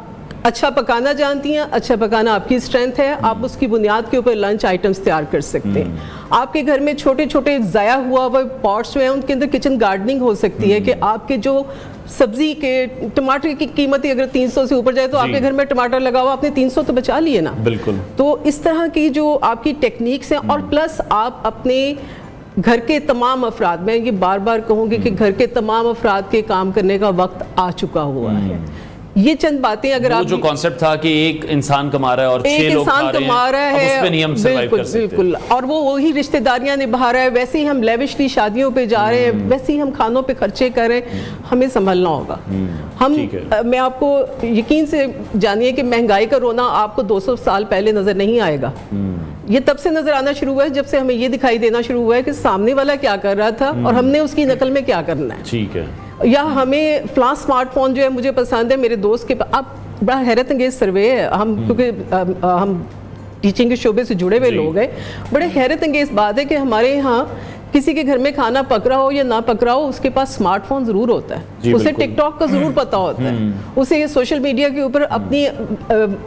अच्छा पकाना जानती हैं, अच्छा पकाना आपकी स्ट्रेंथ है, आप उसकी बुनियाद के ऊपर लंच आइटम्स तैयार कर सकते हैं। आपके घर में छोटे छोटे ज़ाया हुआ हुआ पॉट्स जो हैं उनके अंदर किचन गार्डनिंग हो सकती है कि आपके जो सब्जी के टमाटर की कीमत ही अगर 300 से ऊपर जाए तो आपके घर में टमाटर लगा हुआ, आपने 300 तो बचा लिए ना। बिल्कुल। तो इस तरह की जो आपकी टेक्निक्स हैं, और प्लस आप अपने घर के तमाम अफराद, मैं ये बार बार कहूँगी कि घर के तमाम अफराद के काम करने का वक्त आ चुका हुआ है। ये चंद बातें अगर आप, जो कॉन्सेप्ट था कि एक इंसान कमा रहा है और 6 लोग कमा रहा है, उस पे नहीं हम सर्वाइव कर सकते। बिल्कुल, और वो वही रिश्तेदारियां निभा रहा है, वैसे ही हम लेविशली शादियों पे जा रहे हैं, वैसे ही हम खानों पे खर्चे कर रहे हैं। हमें संभलना होगा। मैं आपको यकीन से जानिए कि महंगाई का रोना आपको 200 साल पहले नजर नहीं आएगा। ये तब से नजर आना शुरू हुआ है जब से हमें ये दिखाई देना शुरू हुआ है कि सामने वाला क्या कर रहा था और हमने उसकी नकल में क्या करना है। ठीक है। या हमें फ्लाश स्मार्टफोन जो है मुझे पसंद है, मेरे दोस्त के आप बड़ा हैरत अंगेज सर्वे है, हम क्योंकि हम टीचिंग के शोबे से जुड़े हुए लोग हैं, बड़े हैरत अंगेज बात है कि हमारे यहाँ किसी के घर में खाना पक रहा हो या ना पक रहा हो, उसके पास स्मार्टफोन ज़रूर होता है, उसे टिकटॉक का ज़रूर पता होता है, उसे सोशल मीडिया के ऊपर अपनी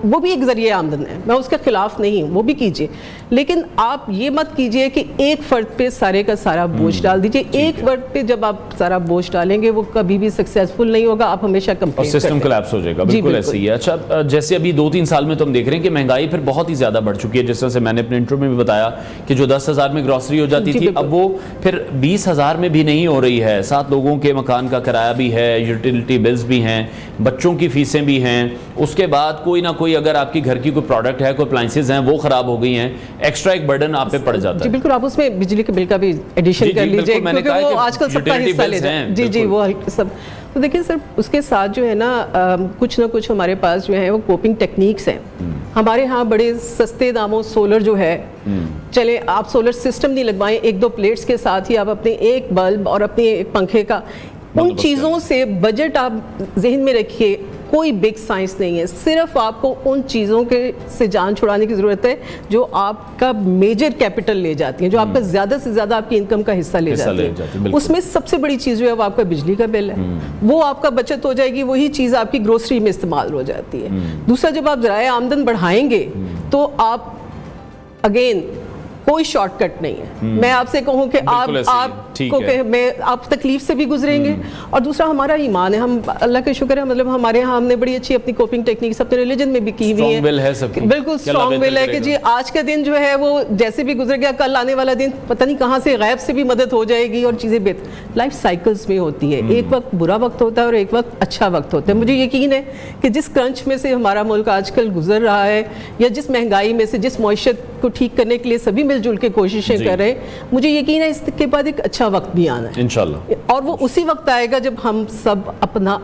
वो भी एक ज़रिए आमदन है, मैं उसके ख़िलाफ़ नहीं हूँ, वो भी कीजिए, लेकिन आप ये मत कीजिए कि एक फ़र्द पे सारे का सारा बोझ डाल दीजिए। एक फ़र्द पे जब आप सारा बोझ डालेंगे वो कभी भी सक्सेसफुल नहीं होगा, आप हमेशा कंप्लेन करते हैं, सिस्टम कोलैप्स हो जाएगा। बिल्कुल ऐसे ही है। अच्छा, जैसे अभी 2-3 साल में तो हम देख रहे हैं कि महंगाई फिर बहुत ही ज़्यादा बढ़ चुकी है। जिस तरह से मैंने अपने इंटरव्यू में भी बताया कि जो 10,000 में ग्रॉसरी हो जाती थी, अब वो फिर 20,000 में भी नहीं हो रही है। 7 लोगों के मकान का किराया भी है, यूटिलिटी बिल्स भी हैं, बच्चों की फीसें भी हैं, उसके बाद कोई ना कोई अगर आपकी घर की कोई प्रोडक्ट है, कोई अप्लायंसेस हैं, वो खराब हो गई हैं, एक्स्ट्रा एक बर्डन आप पे पड़ जाता है। बिल्कुल, आप उसमें बिजली के बिल का भी एडिशन कर लीजिए, क्योंकि वो आजकल सबका हिस्सा ले जाए। जी, वो सब। तो देखिए सर, उसके साथ जो है ना कुछ हमारे पास जो है वो कोपिंग टेक्निक्स हैं। हमारे यहाँ बड़े सस्ते दामों सोलर जो है, चले आप सोलर सिस्टम नहीं लगवाएं, 1-2 प्लेट्स के साथ ही आप अपने एक बल्ब और अपने एक पंखे का, उन चीज़ों से बजट आप जहन में रखिए। कोई बिग साइंस नहीं है, सिर्फ आपको उन चीज़ों के से जान छुड़ाने की ज़रूरत है जो आपका मेजर कैपिटल ले जाती हैं, जो आपका ज़्यादा से ज़्यादा आपकी इनकम का हिस्सा ले जाती है। उसमें सबसे बड़ी चीज़ जो है वो आपका बिजली का बिल है, वो आपका बचत हो जाएगी, वही चीज़ आपकी ग्रोसरी में इस्तेमाल हो जाती है। दूसरा, जब आप ज़राए आमदन बढ़ाएंगे तो आप अगेन कोई शॉर्टकट नहीं है। मैं आपसे कहूँ कि आप तकलीफ से भी गुजरेंगे, और दूसरा हमारा ईमान है, हम अल्लाह का शुक्र है, मतलब हमारे यहाँ हमने बड़ी अच्छी अपनी कोपिंग टेक्निक्स अपने रिलीजन में भी की हुई है। बिल्कुल स्ट्रॉन्ग विल है कि जी आज का दिन जो है वो जैसे भी गुजर गया, कल आने वाला दिन पता नहीं कहाँ से गैब से भी मदद हो जाएगी और चीज़ें बेहतर। लाइफ साइकिल्स में होती है, एक वक्त बुरा वक्त होता है और एक वक्त अच्छा वक्त होता है। मुझे यकीन है कि जिस क्रंच में से हमारा मुल्क आजकल गुजर रहा है, या जिस महंगाई में से, जिस मईशत को ठीक करने के लिए सभी मिलजुल के कोशिशें कर रहे हैं। मुझे यकीन है इसके बाद एक अच्छा वक्त भी आना है इंशाल्लाह, और वो उसी वक्त आएगा जब हम सब अपना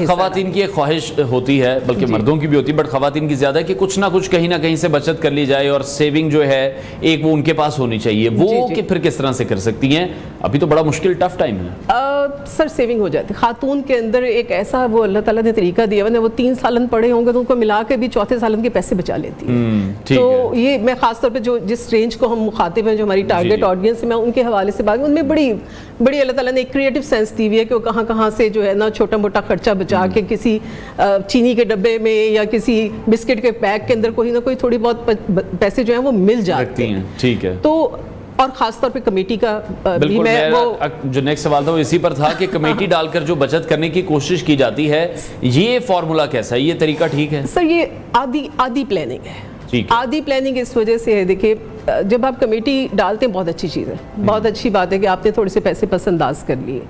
खवातीन की एक ख्वाहिश होती है, बल्कि मर्दों की भी होती है, बट खवातीन की ज्यादा है कि कुछ ना कुछ कहीं ना कहीं से बचत कर ली जाए और सेविंग जो है एक वो उनके पास होनी चाहिए। वो कि फिर किस तरह से कर सकती हैं? अभी तो बड़ा मुश्किल टफ टाइम है। सर सेविंग हो जाती है। खातून के अंदर एक ऐसा वो अल्लाह ताला ने तरीका दिया है, वो 3 सालन पढ़े होंगे तो उनको मिला के भी चौथे सालन के पैसे बचा लेती है। तो ये मैं खासतौर पे जो जिस रेंज को हम मुखातिब हैं, जो हमारी टारगेट ऑडियंस है, मैं उनके हवाले से बात, उनमें बड़ी बड़ी अल्लाह ताला ने एक क्रिएटिव सेंस दी हुई है कि वो कहाँ कहाँ से जो है ना छोटा मोटा खर्चा बचा के किसी चीनी के डब्बे में या किसी बिस्किट के पैक के अंदर कोई ना कोई थोड़ी बहुत पैसे जो है वो मिल जाते हैं। ठीक है। तो और खासतौर पे कमेटी का बिल्कुल, मैं वो जो नेक्स्ट सवाल था वो इसी पर था कि कमेटी डालकर जो बचत करने की कोशिश की जाती है, ये फॉर्मूला कैसा है, ये तरीका ठीक है? सर ये आधी प्लानिंग है। आधी प्लानिंग इस वजह से है, देखिए जब आप कमेटी डालते हैं बहुत अच्छी चीज़ है, बहुत अच्छी बात है कि आपने थोड़े से पैसे पसंदाज कर लिए,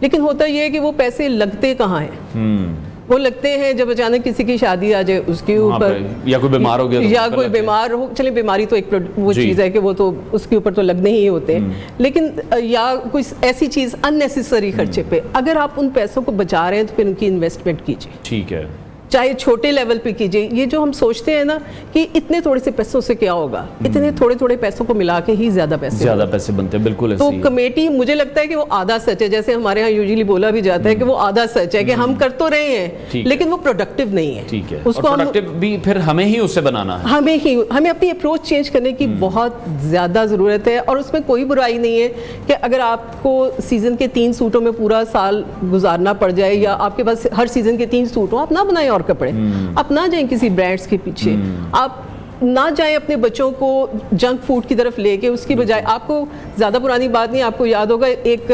लेकिन होता यह है कि वो पैसे लगते कहाँ हैं? वो लगते हैं जब अचानक किसी की शादी आ जाए उसके ऊपर, या कोई बीमार हो गया या कोई बीमार हो, चले बीमारी तो एक वो चीज़ है कि वो तो उसके ऊपर तो लगने ही होते हैं, लेकिन या कोई ऐसी चीज़ अननेसेसरी खर्चे पे अगर आप उन पैसों को बचा रहे हैं तो फिर उनकी इन्वेस्टमेंट कीजिए। ठीक है, चाहे छोटे लेवल पे कीजिए। ये जो हम सोचते हैं ना कि इतने थोड़े से पैसों से क्या होगा, इतने थोड़े थोड़े पैसों को मिला के ही ज्यादा पैसे बनते हैं। बिल्कुल। तो कमेटी मुझे लगता है कि वो आधा सच है, जैसे हमारे यहाँ यूजुअली बोला भी जाता है कि वो आधा सच है कि हम कर तो रहे हैं लेकिन वो प्रोडक्टिव नहीं है। ठीक है, उसको प्रोडक्टिव भी फिर हमें ही उससे बनाना है, हमें अपनी अप्रोच चेंज करने की बहुत ज्यादा जरूरत है। और उसमें कोई बुराई नहीं है कि अगर आपको सीजन के 3 सूटों में पूरा साल गुजारना पड़ जाए या आपके पास हर सीजन के 3 सूट हो, आप ना बनाए और कपड़े, आप ना जाएं किसी ब्रांड्स के पीछे, आप ना जाएं अपने बच्चों को जंक फूड की तरफ लेके, उसकी बजाय आपको ज़्यादा पुरानी बात नहीं, आपको याद होगा एक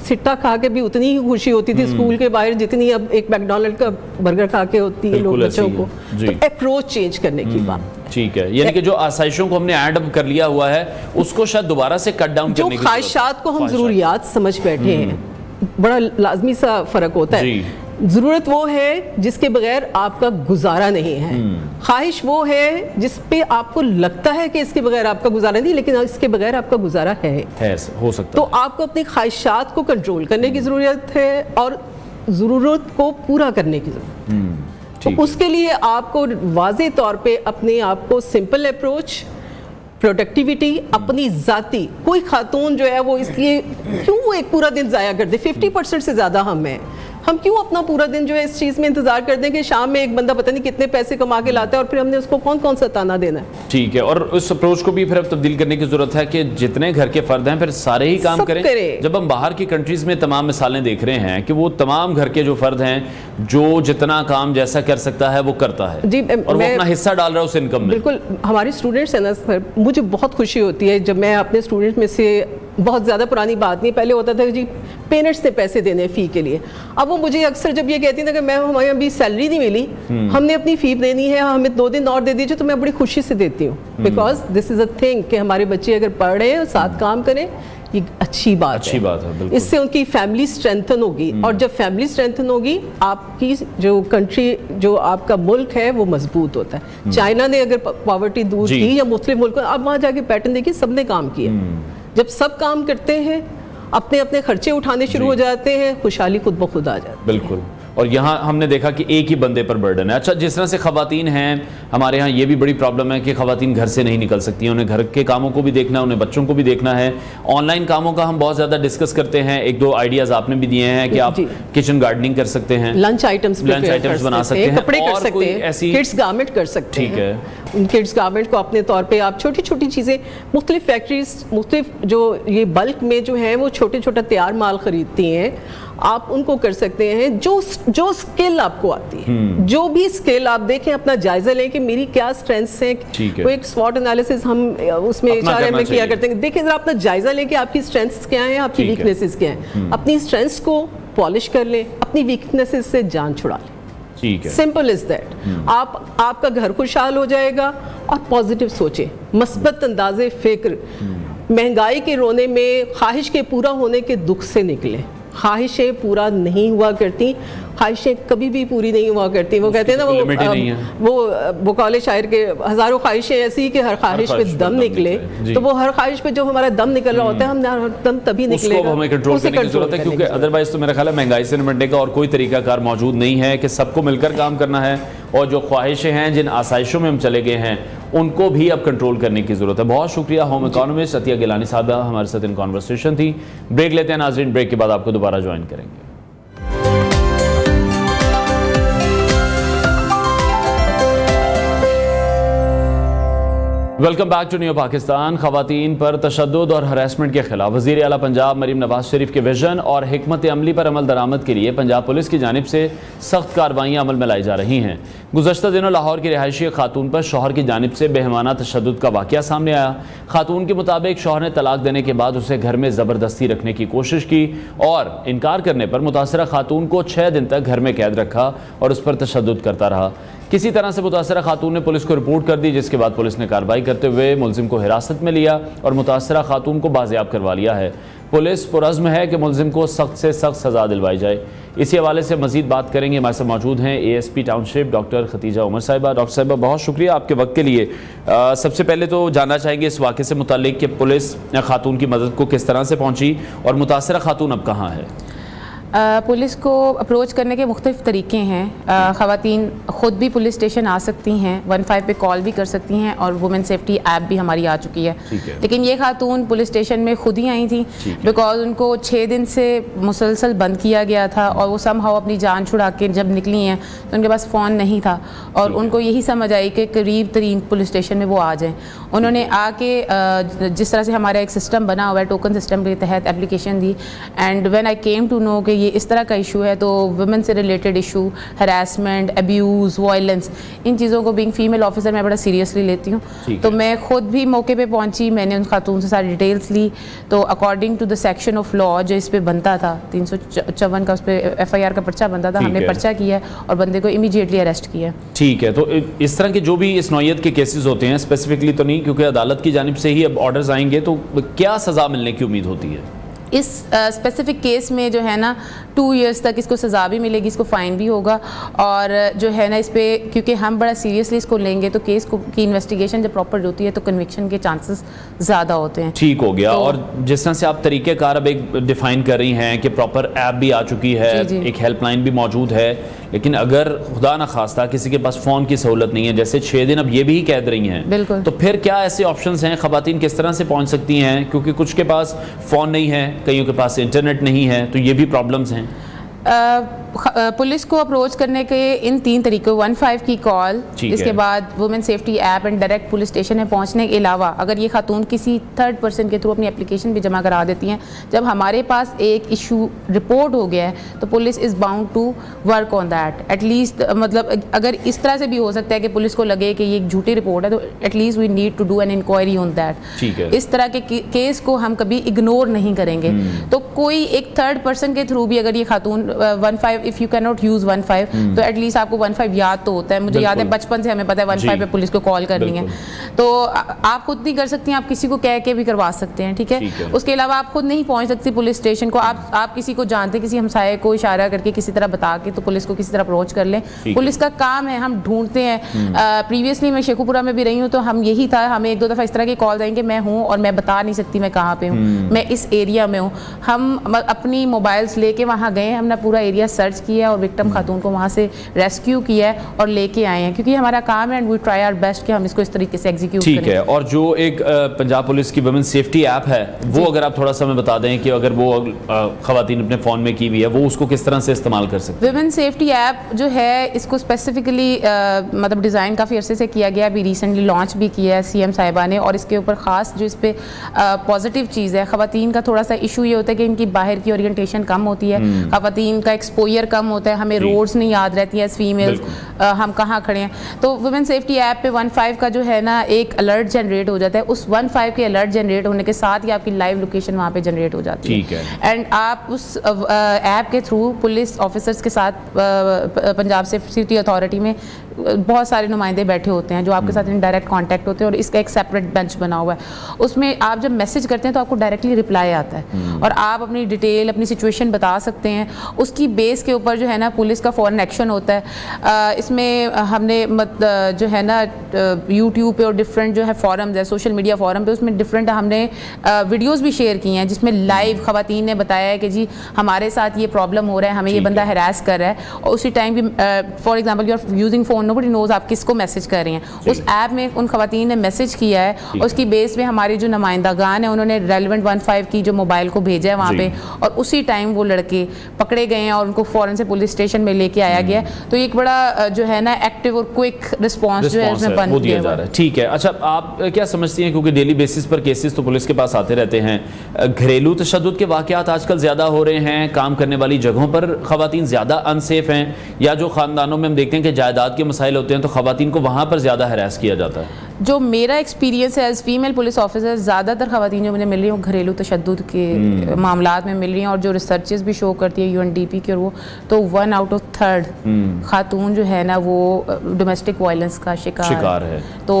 सिट्टा खा के भी उतनी ही खुशी होती थी स्कूल के बाहर जितनी अब एक मैकडॉनल्ड का बर्गर खा के होती है लोग बच्चों को। तो अप्रोच चेंज करने की बात। ठीक है, यानी कि जो आसाइशों को हमने ऐड अप कर लिया हुआ है उसको शायद दोबारा से कट डाउन करने की, जो ख्वाहिशात को हम जरूरियात समझ बैठे हैं, बड़ा लाजमी सा फर्क होता है। जरूरत वो है जिसके बगैर आपका गुजारा नहीं है, ख्वाहिश वो है जिस पे आपको लगता है कि इसके बगैर आपका गुजारा नहीं, लेकिन इसके बगैर आपका गुजारा है हो सकता तो आपको अपनी ख्वाहिशात को कंट्रोल करने की जरूरत है और जरूरत को पूरा करने की जरूरत। तो उसके लिए आपको वाज़े तौर पे अपने आप को सिंपल अप्रोच, प्रोडक्टिविटी, अपनी जाती, कोई खातून जो है वो इसलिए क्यों एक पूरा दिन ज़ाया कर दे, 50% से ज़्यादा हम क्यों अपना पूरा दिन जो है इस चीज़ में इंतजार कर दें कि शाम में एक बंदा पता नहीं कितने पैसे कमा के लाता है और फिर हमने उसको कौन कौन सा ताना देना है। ठीक है, और उस अप्रोच को भी फिर अब तब्दील करने की जरूरत है कि जितने घर के फर्द हैं फिर सारे ही काम करें। जब हम बाहर की कंट्रीज में तमाम मिसालें देख रहे हैं कि वो तमाम घर के जो फर्द हैं जो जितना काम जैसा कर सकता है वो करता है जी, और वो अपना हिस्सा डाल रहा है उस इनकम में। बिल्कुल, हमारे स्टूडेंट्स हैं ना सर, मुझे बहुत खुशी होती है जब मैं अपने स्टूडेंट्स में से, बहुत ज़्यादा पुरानी बात नहीं, पहले होता था जी पेरेंट्स ने पैसे देने फ़ी के लिए, अब वो मुझे अक्सर जब ये कहती ना कि मैम हमें अभी सैलरी नहीं मिली, हमने अपनी फ़ी देनी है, हमें 2 दिन और दे दीजिए, तो मैं बड़ी खुशी से देती हूँ, because this is a thing कि हमारे बच्चे अगर पढ़ रहे हैं और साथ काम करें, ये अच्छी बात है। इससे उनकी फैमिली स्ट्रेंथन होगी, और जब फैमिली स्ट्रेंथन होगी आपकी जो कंट्री, जो आपका मुल्क है वो मजबूत होता है। चाइना ने अगर पॉवर्टी दूर की या मुस्लिम मुल्क, आप वहाँ जाके पैटर्न देखिए, सबने काम किया। जब सब काम करते हैं, अपने अपने खर्चे उठाने शुरू हो जाते हैं, खुशहाली खुद ब खुद आ जाती है। बिल्कुल, और यहाँ हमने देखा कि एक ही बंदे पर बर्डन है। अच्छा, जिस तरह से खवातीन हैं, हमारे यहाँ ये भी बड़ी प्रॉब्लम है कि खवातीन घर से नहीं निकल सकती हैं, उन्हें घर के कामों को भी देखना है, उन्हें बच्चों को भी देखना है। ऑनलाइन कामों का हम बहुत ज़्यादा डिस्कस करते हैं, 1-2 आइडियाज़ आपने भी दिए हैं कि आप किचन गार्डनिंग कर सकते हैं, लंच आइटम्स बना सकते हैं, कपड़े कर सकते हैं, ऐसी किड्स गारमेंट कर सकते हैं। ठीक है, उन किड्स गारमेंट को अपने तौर पे आप छोटी छोटी चीज़ें, मुख्तलिफ फैक्ट्रीज, मुख्तलिफ जो ये बल्क में जो है वो छोटे छोटा तैयार माल खरीदती हैं, आप उनको कर सकते हैं। जो स्किल आपको आती है, जो भी स्किल आप देखें, अपना जायजा लें कि मेरी क्या स्ट्रेंथ्स हैं। वो एक स्वॉट एनालिसिस हम उसमें HRM में किया करते हैं। देखिए जरा अपना जायजा लें कि आपकी स्ट्रेंथ्स क्या हैं, आपकी वीकनेसेस क्या हैं। अपनी स्ट्रेंथ्स को पॉलिश कर लें, अपनी वीकनेसेस से जान छुड़ा लें। Simple is that. आपका घर खुशहाल हो जाएगा। और पॉजिटिव सोचें, मस्बत अंदाजे फिक्र, महंगाई के रोने में ख्वाहिश के पूरा होने के दुख से निकले। ख्वाहिशें पूरा नहीं हुआ करती, ख्वाहिशें कभी भी पूरी नहीं हुआ करती। वो कहते हैं ना वो कौले शायर के, हज़ारों ख्वाहिशें ऐसी कि हर ख्वाहिश पे दम निकले, तो वो हर ख्वाहिश पे जो हमारा दम निकल रहा होता है, हम दम तभी निकलेगा, हमें कंट्रोल करने की जरूरत है, क्योंकि अदरवाइज तो मेरा ख्याल है महंगाई से निपटने का और कोई तरीकाकार मौजूद नहीं है कि सबको मिलकर काम करना है, और जो ख्वाहिशें हैं, जिन आसाइशों में हम चले गए हैं, उनको भी अब कंट्रोल करने की जरूरत है। बहुत शुक्रिया होम इकोनॉमिस्ट अतिया गिलानी साहबा, हमारे साथ इन कॉन्वर्सेशन थी। ब्रेक लेते हैं नाज़रीन, ब्रेक के बाद आपको दोबारा ज्वाइन करेंगे। Welcome back to new Pakistan. खवातीन पर तशद्दुद और हरासमेंट के खिलाफ वज़ीर आला पंजाब मरीम नवाज शरीफ के विजन और हिकमत अमली पर अमल दरामद के लिए पंजाब पुलिस की जानिब से सख्त कार्रवाइयाँ अमल में लाई जा रही हैं। गुज़श्ता दिनों लाहौर की रिहायशी खातून पर शौहर की जानिब से बेहमाना तशद्दुद का वाक़या सामने आया। खातून के मुताबिक शौहर ने तलाक देने के बाद उसे घर में ज़बरदस्ती रखने की कोशिश की और इनकार करने पर मुतासरा खातून को 6 दिन तक घर में कैद रखा और उस पर तशद्दुद करता रहा। किसी तरह से मुतासरा खातून ने पुलिस को रिपोर्ट कर दी, जिसके बाद पुलिस ने कार्रवाई करते हुए मुलजिम को हिरासत में लिया और मुतासरा खातून को बाजियाब करवा लिया है। पुलिस पुरज़्म है कि मुलजिम को सख्त से सख्त सज़ा दिलवाई जाए। इसी हवाले से मजीद बात करेंगे। हमारे साथ मौजूद हैं ASP township doctor Khadija Umar साहिबा। डॉक्टर साहिबा, बहुत शुक्रिया आपके वक्त के लिए। सबसे पहले तो जानना चाहेंगे इस वाक़े से मुताल्लिक कि पुलिस खातून की मदद को किस तरह से पहुँची और मुतासरा खातून अब कहाँ है? पुलिस को अप्रोच करने के मुख्तलिफ तरीके हैं। ख़वातीन ख़ुद भी पुलिस स्टेशन आ सकती हैं, 15 पे कॉल भी कर सकती हैं और वुमेन सेफ्टी ऐप भी हमारी आ चुकी है। लेकिन ये खातून पुलिस स्टेशन में खुद ही आई थी, बिकॉज उनको 6 दिन से मुसलसल बंद किया गया था और वो समहाउ अपनी जान छुड़ा के जब निकली हैं तो उनके पास फ़ोन नहीं था और उनको यही समझ आई कि करीब तरीन पुलिस स्टेशन में वो आ जाएँ। उन्होंने आके जिस तरह से हमारा एक सिस्टम बना हुआ है, टोकन सिस्टम के तहत एप्लीकेशन दी, and when I came to know कि ये इस तरह का इशू है, तो वुमेन से related issue, harassment, abuse, violence, इन चीज़ों को बीइंग फीमेल ऑफिसर मैं बड़ा सीरियसली लेती हूँ। तो मैं खुद भी मौके पे पहुँची, मैंने उन खातून से सारी डिटेल्स ली। तो according to the section of law जो इस पर बनता था, 354 का उस पर FIR का पर्चा बनता था, हमने पर्चा किया और बंदे को इमीडिएटली अरेस्ट किया। ठीक है, तो इस तरह के जो भी इस नौयत के केसेस होते हैं, स्पेसिफिकली तो नहीं क्योंकि अदालत की जानिब से ही अब ऑर्डर्स आएंगे, तो क्या सज़ा मिलने की उम्मीद होती है? इस स्पेसिफिक केस में जो है ना 2 इयर्स तक इसको सज़ा भी मिलेगी, इसको फ़ाइन भी होगा, और जो है ना इस पर क्योंकि हम बड़ा सीरियसली इसको लेंगे तो केस को की इन्वेस्टिगेशन जब प्रॉपर होती है तो कन्विक्शन के चांसेस ज़्यादा होते हैं। ठीक हो गया। तो, और जिस तरह से आप तरीक़ेकार अब एक डिफ़ाइन कर रही हैं कि प्रॉपर ऐप भी आ चुकी है, एक हेल्पलाइन भी मौजूद है, लेकिन अगर खुदा न खास्ता किसी के पास फ़ोन की सहूलत नहीं है, जैसे 6 दिन अब ये भी कैद रही हैं, बिल्कुल, तो फिर क्या ऐसे ऑप्शंस हैं? ख़वातीन किस तरह से पहुंच सकती हैं? क्योंकि कुछ के पास फ़ोन नहीं है, कईयों के पास इंटरनेट नहीं है, तो ये भी प्रॉब्लम्स हैं। पुलिस को अप्रोच करने के इन 3 तरीक़ों, 15 की कॉल, इसके बाद women safety app and direct police station में पहुंचने के अलावा अगर ये खातून किसी थर्ड पर्सन के थ्रू अपनी एप्लीकेशन भी जमा करा देती हैं, जब हमारे पास एक इशू रिपोर्ट हो गया है तो police is bound to work on that. At least मतलब अगर इस तरह से भी हो सकता है कि पुलिस को लगे कि ये एक झूठी रिपोर्ट है तो at least we need to do an inquiry on that. इस तरह के केस को हम कभी इग्नोर नहीं करेंगे। तो कोई एक थर्ड पर्सन के थ्रू भी अगर ये खातून 15, if you can not use 15 तो एटलीस्ट आपको 15 याद तो होता है। मुझे याद है बचपन से हमें पता है 15 पे पुलिस को कॉल करनी है, तो आप खुद नहीं कर सकती हैं, आप किसी को कह के भी करवा सकते हैं, ठीक है। उसके अलावा आप खुद नहीं पहुंच सकती पुलिस स्टेशन को, आप किसी को जानते, किसी हमसाये को इशारा करके किसी तरह बता के तो पुलिस को किसी तरह अप्रोच कर लें। पुलिस का काम है, हम ढूंढते हैं। प्रीवियसली मैं शेखुपुरा में भी रही हूँ तो हम यही था, हमें 1-2 दफ़ा इस तरह की कॉल आएंगे मैं हूँ और मैं बता नहीं सकती मैं कहाँ पे हूँ, मैं इस एरिया में हूँ। हम अपनी मोबाइल्स लेके वहाँ गए, हमने पूरा एरिया सर्च किया और विक्टिम खातून को वहाँ से रेस्क्यू किया है और लेके आए हैं, क्योंकि हमारा काम है and we try our best कि हम इसको इस तरीके से एग्जीक्यूट करें। ठीक है। और जो एक पंजाब पुलिस की वुमेन सेफ्टी ऐप है वो अगर आप थोड़ा सा हमें बता दें कि अगर वो खवातीन अपने फ़ोन में की हुई है वो उसको किस तरह से इस्तेमाल कर सकते हैं? वुमेन सेफ्टी ऐप जो है इसको स्पेसिफिकली मतलब डिज़ाइन काफ़ी अरसे से किया गया, अभी रिसेंटली लॉन्च भी किया है CM साहिबा ने, और इसके ऊपर ख़ास जो इस पर पॉजिटिव चीज़ है, खवातीन का थोड़ा सा इशू ये होता है कि इनकी बाहर की ओरिएंटेशन कम होती है, खवातीन खवातीन का एक्सपोजर कम होता है, हमें रोड्स नहीं याद रहती हैं एज फीमेल्स, हम कहाँ खड़े हैं। तो वुमेन सेफ्टी ऐप पे 15 का जो है ना एक अलर्ट जनरेट हो जाता है, उस 15 के अलर्ट जनरेट होने के साथ ही आपकी लाइव लोकेशन वहाँ पे जनरेट हो जाती है। एंड आप उस ऐप के थ्रू पुलिस ऑफिसर्स के साथ पंजाब सेफ्टी अथॉरिटी में बहुत सारे नुमाइंदे बैठे होते हैं जो आपके साथ इनडायरेक्ट कांटेक्ट होते हैं, और इसका एक सेपरेट बेंच बना हुआ है। उसमें आप जब मैसेज करते हैं तो आपको डायरेक्टली रिप्लाई आता है और आप अपनी डिटेल, अपनी सिचुएशन बता सकते हैं। उसकी बेस के ऊपर जो है ना पुलिस का फौरन एक्शन होता है। इसमें हमने जो है ना यूट्यूब पे और डिफरेंट जो है फॉरम्स है, सोशल मीडिया फॉरम पे, उसमें डिफरेंट हमने वीडियोस भी शेयर किए हैं जिसमें लाइव खवातीन ने बताया है कि जी हमारे साथ ये प्रॉब्लम हो रहा है, हमें ये बंदा हरास कर रहा है। और उसी टाइम भी for example you are using phone, nobody knows आप किसको मैसेज कर रहे हैं। उस ऐप में उन खवातीन ने मैसेज किया है और उसकी बेस पे हमारी जो नुमाइंदागान है उन्होंने रेलिवेंट 15 की जो मोबाइल को भेजा है वहाँ पे, और उसी टाइम वो लड़के पकड़े गए हैं और उनको फौरन से पुलिस स्टेशन में लेके आया गया। तो एक बड़ा जो है ना एक्टिव और क्विक रिस्पॉन्स जो है उसमें बन गया है। ठीक है, अच्छा आप क्या समझती हैं, क्योंकि डेली बेसिस पर केसेस तो पुलिस के पास आते रहते हैं, घरेलू तशद्दुद के वाक़यात आजकल ज़्यादा हो रहे हैं, काम करने वाली जगहों पर खवातीन ज़्यादा अनसेफ हैं, या जो ख़ानदानों में हम देखते हैं कि जायदाद के मसाइल होते हैं तो खवातीन को वहाँ पर ज़्यादा हरास किया जाता है? जो मेरा एक्सपीरियंस है एज फीमेल पुलिस ऑफिसर, ज़्यादातर खवातीन जो मुझे मिल रही हैं घरेलू तशद्दुद के मामलात में मिल रही हैं, और जो रिसर्चेस भी शो करती है UNDP की, और वो तो 1 out of 3 खातून जो है ना वो डोमेस्टिक वायलेंस का शिकार है। तो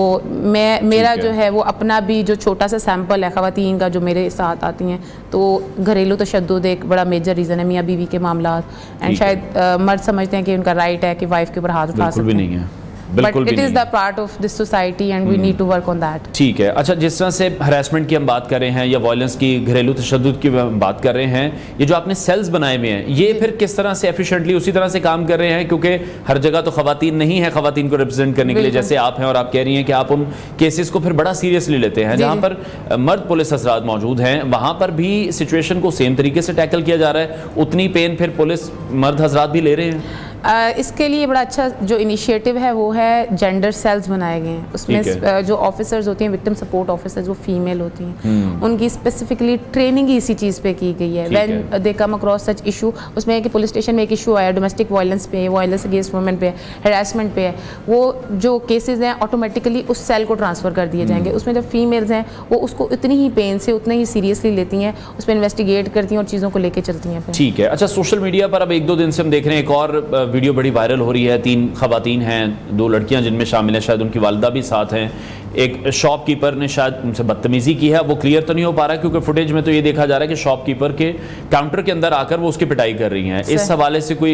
मेरा जो है वो अपना भी जो छोटा सा सैंपल है खवातीन का जो मेरे साथ आती हैं, तो घरेलू तशद्दुद एक बड़ा मेजर रीज़न है, मियाँ बीवी के मामलात। एंड शायद मर्द समझते हैं कि उनका राइट है कि वाइफ के ऊपर हाथ उठा सकते हैं, But it is the part of this society and we need to work on that. ठीक है, अच्छा जिस तरह से हरासमेंट की हम बात कर रहे हैं या वायलेंस की, घरेलू तशद्दुद की हम बात कर रहे हैं, ये जो आपने सेल्स बनाए हुए हैं ये फिर किस तरह से एफिशिएंटली उसी तरह से काम कर रहे हैं? क्योंकि हर जगह तो खवातीन नहीं है खवातीन को रिप्रेजेंट करने के लिए, जैसे आप हैं, और आप कह रही हैं कि आप उन केसेस को फिर बड़ा सीरियसली लेते हैं। जहाँ पर मर्द पुलिस हजरात मौजूद हैं वहाँ पर भी सिचुएशन को सेम तरीके से टैकल किया जा रहा है, उतनी पेन फिर पुलिस मर्द हजरात भी ले रहे हैं? इसके लिए बड़ा अच्छा जो इनिशिएटिव है वो है जेंडर सेल्स बनाए गए हैं। उसमें जो ऑफिसर्स होती हैं, विक्टिम सपोर्ट ऑफिसर्स, वो फीमेल होती हैं, उनकी स्पेसिफिकली ट्रेनिंग ही इसी चीज़ पे की गई है। When they come across such issue, उसमें है कि पुलिस स्टेशन में एक इशू आया डोमेस्टिक वायलेंस पे, वायलेंस अगेंस्ट वुमेन पे, हरासमेंट पे है, वो जो केसेस हैं ऑटोमेटिकली उस सेल को ट्रांसफ़र कर दिए जाएंगे। उसमें जब फीमेल्स हैं वो उसको इतनी ही पेन से उतने ही सीरियसली लेती हैं, उस पर इन्वेस्टिगेट करती हैं और चीज़ों को लेकर चलती हैं। ठीक है, अच्छा सोशल मीडिया पर अब 1-2 दिन से हम देख रहे हैं एक और वीडियो बड़ी वायरल हो रही है। 3 खवातीन हैं, 2 लड़कियां जिनमें शामिल हैं, शायद उनकी वालिदा भी साथ हैं। एक शॉपकीपर ने शायद उनसे बदतमीजी की है, वो क्लियर तो नहीं हो पा रहा क्योंकि फुटेज में तो ये देखा जा रहा है कि शॉपकीपर के काउंटर के अंदर आकर वो उसकी पिटाई कर रही हैं। इस हवाले से कोई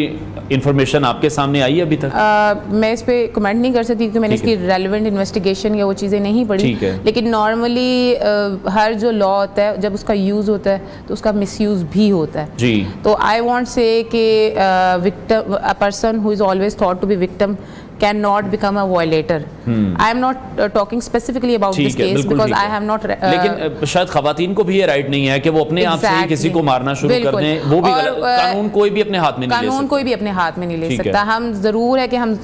इन्फॉर्मेशन आपके सामने आई है अभी तक? मैं इस पर कमेंट नहीं कर सकती क्योंकि मैंने इसकी रेलिवेंट इन्वेस्टिगेशन या वो चीज़ें नहीं पढ़ी, लेकिन नॉर्मली हर जो लॉ होता है जब उसका यूज़ होता है तो उसका मिसयूज़ भी होता है जी। तो आई वॉन्ट से कि victim, a person who is always thought to be victim cannot become a violator. I am not talking specifically about this case because I have not. लेकिन शायद खवातीन को भी ये राइट नहीं है कि वो अपने आप से किसी को मारना शुरू कर दें, वो भी गलत। कानून कोई भी अपने हाथ में नहीं ले सकता। कानून कोई भी अपने हाथ में नहीं ले सकता। हम जरूर है कि हम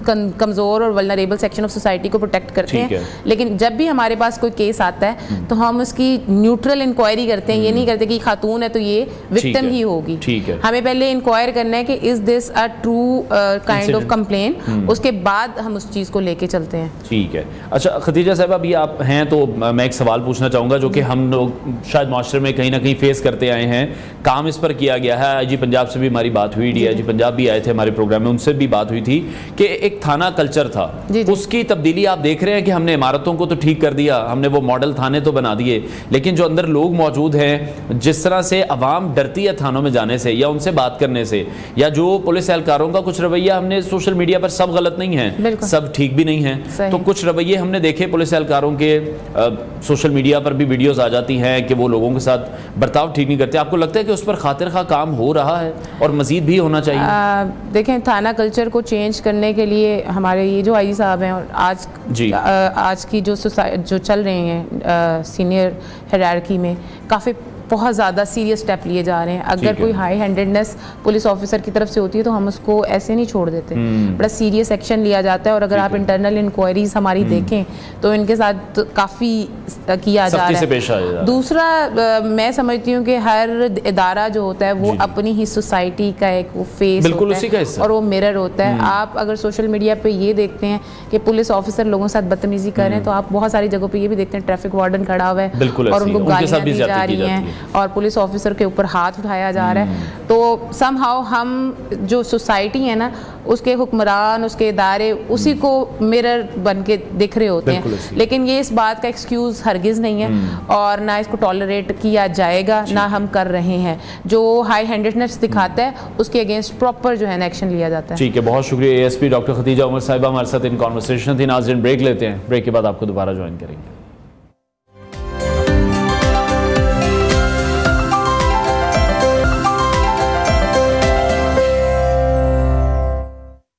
कमजोर और वल्नरेबल सेक्शन ऑफ सोसाइटी को प्रोटेक्ट करते हैं, लेकिन जब भी हमारे पास कोई केस आता है तो हम उसकी न्यूट्रल इंक्वायरी करते हैं। ये नहीं करते कि खातून है तो ये विक्टिम ही होगी। हमें पहले इंक्वायर करना है कि is this a true kind of complain, उसके बाद हम उस चीज़ को लेके चलते हैं। ठीक है, अच्छा खदीजा साहब अभी आप हैं तो मैं एक सवाल पूछना चाहूँगा जो कि हम लोग शायद माशरे में कहीं ना कहीं फेस करते आए हैं। काम इस पर किया गया है, IG पंजाब से भी हमारी बात हुई, DIG पंजाब भी आए थे हमारे प्रोग्राम में, उनसे भी बात हुई थी कि एक थाना कल्चर था, उसकी तब्दीली आप देख रहे हैं कि हमने इमारतों को तो ठीक कर दिया, हमने वो मॉडल थाने तो बना दिए, लेकिन जो अंदर लोग मौजूद हैं, जिस तरह से अवाम डरती है थानों में जाने से या उनसे बात करने से, या जो पुलिस एहलकारों का कुछ रवैया, हमने सोशल मीडिया पर सब गलत नहीं है, सब ठीक भी नहीं है, तो कुछ रवैये हमने देखे पुलिस एहलकारों के, सोशल मीडिया पर भी वीडियोस आ जाती हैं कि वो लोगों के साथ बर्ताव ठीक नहीं करते। आपको लगता है कि उस पर खातिर खा काम हो रहा है और मजीद भी होना चाहिए? देखें, थाना कल्चर को चेंज करने के लिए हमारे ये जो IG साहब हैं और आज की जो चल रहे हैं सीनियर हायरार्की में काफ़ी बहुत ज़्यादा सीरियस स्टेप लिए जा रहे हैं। अगर कोई हाई हैंडेडनेस पुलिस ऑफिसर की तरफ से होती है तो हम उसको ऐसे नहीं छोड़ देते, बड़ा सीरियस एक्शन लिया जाता है। और अगर आप इंटरनल इंक्वायरीज हमारी देखें तो इनके साथ काफ़ी किया जा रहा है। दूसरा मैं समझती हूँ कि हर इदारा जो होता है वो अपनी ही सोसाइटी का एक वो फेस होता है और वो मिरर होता है। आप अगर सोशल मीडिया पे ये देखते हैं कि पुलिस ऑफिसर लोगों के साथ बदतमीजी कर रहे हैं तो आप बहुत सारी जगहों पे ये भी देखते हैं ट्रैफिक वार्डन खड़ा हुआ है और उनको गालियां दी जा रही हैं और पुलिस ऑफिसर के ऊपर हाथ उठाया जा रहा है। तो समहाउ हम जो सोसाइटी है ना उसके हुक्मरान, उसके इदारे उसी को मिरर बन के दिख रहे होते हैं, लेकिन ये इस बात का एक्सक्यूज़ हरगिज़ नहीं है और ना इसको टॉलरेट किया जाएगा, ना हम कर रहे हैं। जो हाई हैंडेडनेस दिखाता है उसके अगेंस्ट प्रॉपर जो है ना एक्शन लिया जाता है। ठीक है, बहुत शुक्रिया ASP डॉक्टर खदीजा उमर साहिबा हमारे साथ इन कॉन्वर्सेशन थी। नाज़रीन ब्रेक लेते हैं, ब्रेक के बाद आपको दोबारा ज्वाइन करेंगे।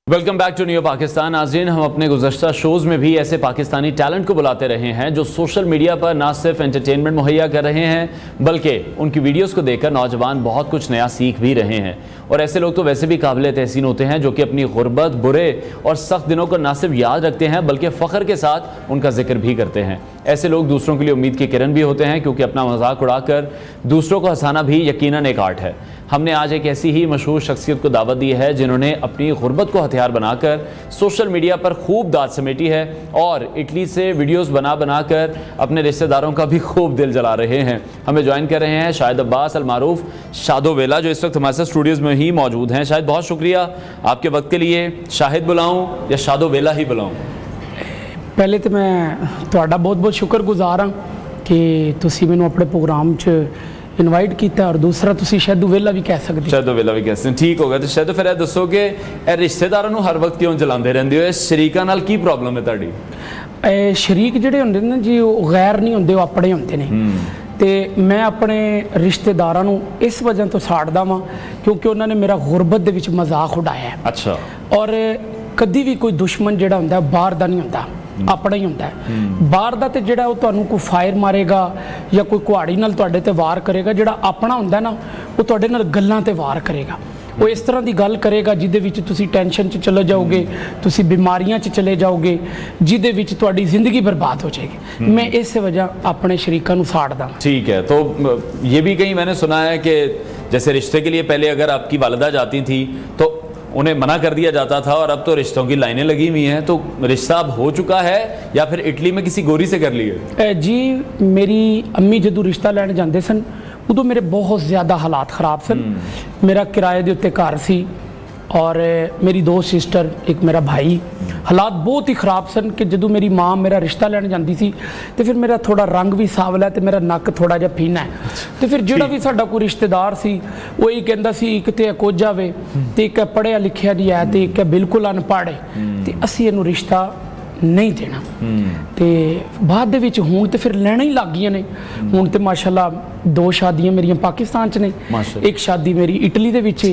Welcome back to new Pakistan. नाज़रीन, हम अपने गुज़श्ता शोज़ में भी ऐसे पाकिस्तानी टैलेंट को बुलाते रहे हैं जो सोशल मीडिया पर ना सिर्फ एंटरटेनमेंट मुहैया कर रहे हैं बल्कि उनकी वीडियोस को देखकर नौजवान बहुत कुछ नया सीख भी रहे हैं। और ऐसे लोग तो वैसे भी काबिल तहसीन होते हैं जो कि अपनी गुर्बत, बुरे और सख्त दिनों को ना सिर्फ याद रखते हैं बल्कि फ़ख्र के साथ उनका जिक्र भी करते हैं। ऐसे लोग दूसरों के लिए उम्मीद की किरण भी होते हैं क्योंकि अपना मजाक उड़ाकर दूसरों को हंसाना भी यकीनन एक आर्ट है। हमने आज एक ऐसी ही मशहूर शख्सियत को दावत दी है जिन्होंने अपनी गुर्बत को हथियार बनाकर सोशल मीडिया पर खूब दाद समेटी है और इटली से वीडियोस बना बनाकर अपने रिश्तेदारों का भी खूब दिल जला रहे हैं। हमें ज्वाइन कर रहे हैं शाहिद अब्बास अल-मारूफ शादो वेला जो इस वक्त हमारे साथ स्टूडियोज़ में ही मौजूद हैं। शाहिद, बहुत शुक्रिया आपके वक्त के लिए। शाहिद बुलाऊँ या शादो वेला ही बुलाऊँ? पहले तो मैं तुहाडा बहुत बहुत शुक्रगुजार हाँ कि तुसी मैनू अपने प्रोग्राम च इनवाइट किया और दूसरा तुसी शैदो वेला भी कह सकते। शैदो वेला भी कह सकते, ठीक हो गया। तो शैदो फिर दसो कि रिश्तेदारों को हर वक्त क्यों जलाते रहंदे हो? शरीकां नाल की प्रॉब्लम है तुहाडी? शरीक जिहड़े हुंदे ने जी वो गैर नहीं हुंदे, वो अपने हुंदे ने। तो मैं अपने रिश्तेदारों को इस वजह तो साड़दा वां क्योंकि उन्होंने मेरा गुरबत दे विच मजाक उड़ाया है। अच्छा। और कदी भी कोई दुश्मन जिहड़ा हुंदा बाहर दा नहीं हुंदा, अपना ही होता है। बाहर का तो जोड़ा कोई फायर मारेगा या कोई कुहाड़ी नाल तुहाडे ते वार करेगा, जोड़ा अपना होंदा ना वो तुहाडे नाल गल्लां ते वार करेगा। वो इस तरह की गल करेगा जिदे विच तुसी टेंशन च चले जाओगे, तुसी बीमारियां च चले जाओगे, जिदे विच तुहाडी जिंदगी बर्बाद हो जाएगी। मैं इस वजह अपने शरीकां नूं साड़दा। ठीक है, तो ये भी कहीं मैंने सुना है कि जैसे रिश्ते के लिए पहले अगर आपकी वालिदा जाती थी तो उन्हें मना कर दिया जाता था और अब तो रिश्तों की लाइनें लगी हुई हैं। तो रिश्ता अब हो चुका है या फिर इटली में किसी गोरी से कर लिए? जी मेरी अम्मी जदों रिश्ता लैण जाते सन उदों मेरे बहुत ज़्यादा हालात ख़राब सन। मेरा किराए के उत्ते घर सी और मेरी दो सिस्टर, एक मेरा भाई। हालात बहुत ही ख़राब सन कि जदों मेरी माँ मेरा रिश्ता लैण जाती सी तो फिर मेरा थोड़ा रंग भी सावला है तो मेरा नक थोड़ा जिहा फीना है। तो फिर जोड़ा भी साडा कोई रिश्तेदार सी वो यही कहता सी एक तो कोझा वे तो एक पढ़िया लिखिया जी है तो एक बिल्कुल अनपढ़ है तो असीं इहनूं रिश्ता नहीं देना। तो बाद दे विच हुण तो फिर लैणा ही लग गईयां ने। हुण तो माशाअल्लाह 2 शादियां मेरियां पाकिस्तान च ने, एक शादी मेरी इटली दे विच,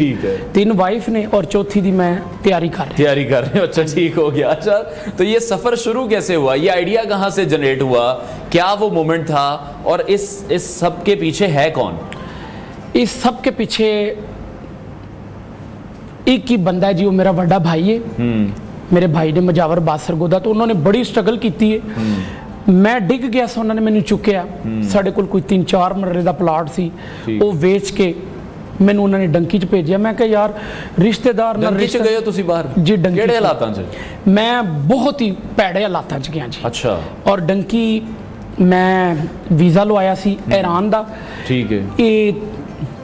3 वाइफ ने और चौथी दी मैं तैयारी कर रहे हो। अच्छा, ठीक हो गया। अच्छा, तो ये सफ़र शुरू कैसे हुआ? ये आइडिया कहाँ से जनरेट हुआ? क्या वो मोमेंट था और इस सब के पीछे है कौन? इस सब के पीछे एक ही बंदा है जी, वो मेरा बड़ा भाई है। मेरे भाई ने मजावर बासरगोदा, तो उन्होंने बड़ी स्ट्रगल की है। मैं डिग गया सा, उन्होंने मैंने चुकया। साढ़े कोल कोई 3-4 मरले का प्लाट सी, वो वेच के मैनू उन्होंने डंकी च भेजा। मैं कहा यार रिश्तेदार गए तुसी बाहर? जी डंकी। किहड़े हालातां च? मैं बहुत ही भैड़े हालातां च गया जी। अच्छा। और डंकी मैं वीज़ा लवाया सी ईरान दा। ठीक है। ये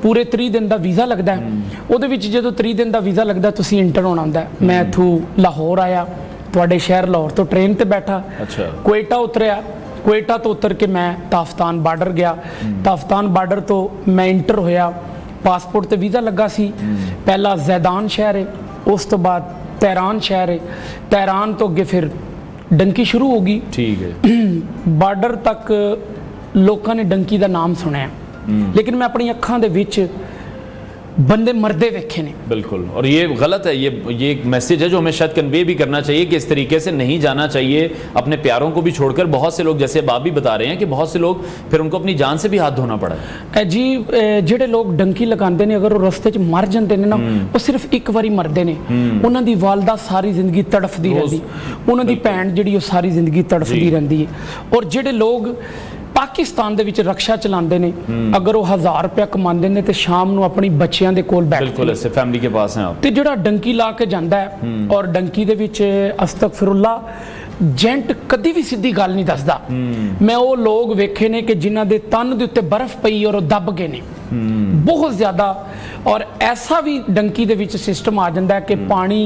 पूरे 3 दिन का वीज़ा लगता है। वो जो 3 दिन का वीज़ा लगता तुसी इंटर होना होंदा है। मैं इत्थों लाहौर आया, तुहाडे शहर लाहौर तो ट्रेन ते बैठा। अच्छा। कोयटा उतरिया, कोयटा तो उतर के मैं ताफ्तान बार्डर गया। ताफ्तान बार्डर तो मैं इंटर होया, पासपोर्ट ते वीज़ा लगा सी। पहला जैदान शहर है, उस तो बाद तेहरान शहर है, तेहरान तो अगे फिर डंकी शुरू होगी। ठीक है। बार्डर तक लोगों ने डंकी का नाम सुनया लेकिन मैं अपनी अखां दे विच बंदे मरदे वेखे ने। बिल्कुल, और ये गलत है, ये एक मैसेज है जो हमें शायद कन्वे भी करना चाहिए कि इस तरीके से नहीं जाना चाहिए, अपने प्यारों को भी छोड़कर। बहुत से लोग, जैसे आप भी बता रहे हैं कि बहुत से लोग फिर उनको अपनी जान से भी हाथ धोना पड़ा है जी। ਜਿਹੜੇ लोग डंकी लगाते हैं अगर वो रस्ते च मर जाते हैं ना, वो सिर्फ एक बारी मरते हैं, उन्हों की वालदा सारी जिंदगी तड़फती रहती, उन्हों की भैन जी सारी जिंदगी तड़फती रहती है। और ਜਿਹੜੇ लोग पाकिस्तान दे विच रक्षा चलाते हैं, अगर वो 1000 रुपया कमाते हैं तो शाम को अपनी बच्चों के कोल बैठते, बिल्कुल ऐसे फैमिली के पास हैं आप, तो जो डंकी ला के जाता है और डंकी दे विच अस्तगफिरुल्लाह जेंट कदी भी सीधी गल नहीं दसदा। मैं वो लोग वेखे ने कि जिन्हां दे तन दे उत्ते बर्फ पई और दब गए ने बहुत ज़्यादा। और ऐसा भी डंकी दे विच सिस्टम आ जाता है कि पानी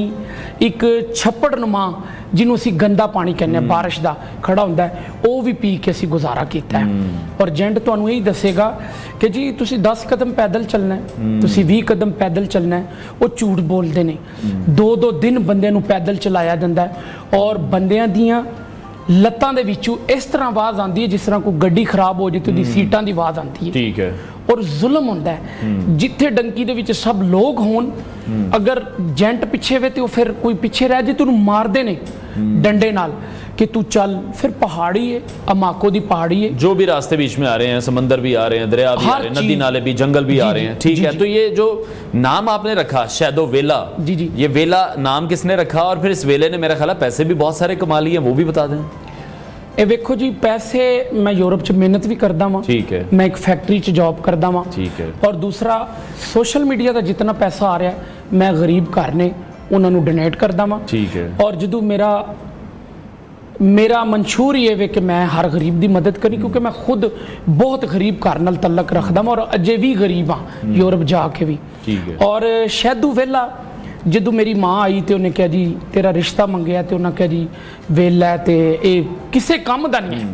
एक छप्पड़ नुमा जिन्हों असी गंदा पानी कहने बारिश का खड़ा होंदा है, वो भी पी के असी गुजारा किया है। और जेंट तुहानू यही दसेगा कि जी तुसी 10 कदम पैदल चलना है, तुसी 20 कदम पैदल चलना है, वो झूठ बोलते हैं। 2-2 दिन बंदे नू पैदल चलाया जाता है और बंदियां दियां लत्तां दे विचों इस तरह आवाज़ आती है जिस तरह कोई गड्डी खराब हो जाए तो दी सीटां दी आवाज़ आती है। ठीक है। और जुल्म होंदा है जिथे डंकी दे विच सब लोग होन, अगर जेंट पिछे वे तो फिर कोई पिछे रह जाए तो मारते ने डंडे नाल कि तू चल। फिर पहाड़ी है, अमाको दी पहाड़ी है, जो भी रास्ते बीच में आ रहे हैं, समंदर भी आ रहे हैं, दरिया भी आ रहे हैं, नदी नाले भी, जंगल भी आ रहे हैं। ठीक है। तो ये जो नाम आपने रखा शैदो वेला, जी, ये वेला नाम किसने रखा? और फिर इस वेले ने मेरा ख्याल पैसे भी बहुत सारे कमा लिए, वो भी बता दें। ये वेखो जी, पैसे मैं यूरोप च मेहनत भी करता वहाँ, ठीक है, मैं एक फैक्ट्री च जॉब करता वहाँ, ठीक है। और दूसरा सोशल मीडिया का जितना पैसा आ रहा है मैं गरीब घर ने उन्होंने डोनेट करता वहाँ, ठीक है। और जो मेरा मंशूर ये वे कि मैं हर गरीब की मदद करी, क्योंकि मैं खुद बहुत गरीब घर नाल तलक रखदा और अजे भी गरीब हाँ यूरोप जाके भी। और शैदू वेला जदों मेरी माँ आई तो उन्हें कहा जी तेरा रिश्ता मंगया, तो उन्हें कहा जी वेला है तो ये किसी काम का नहीं है।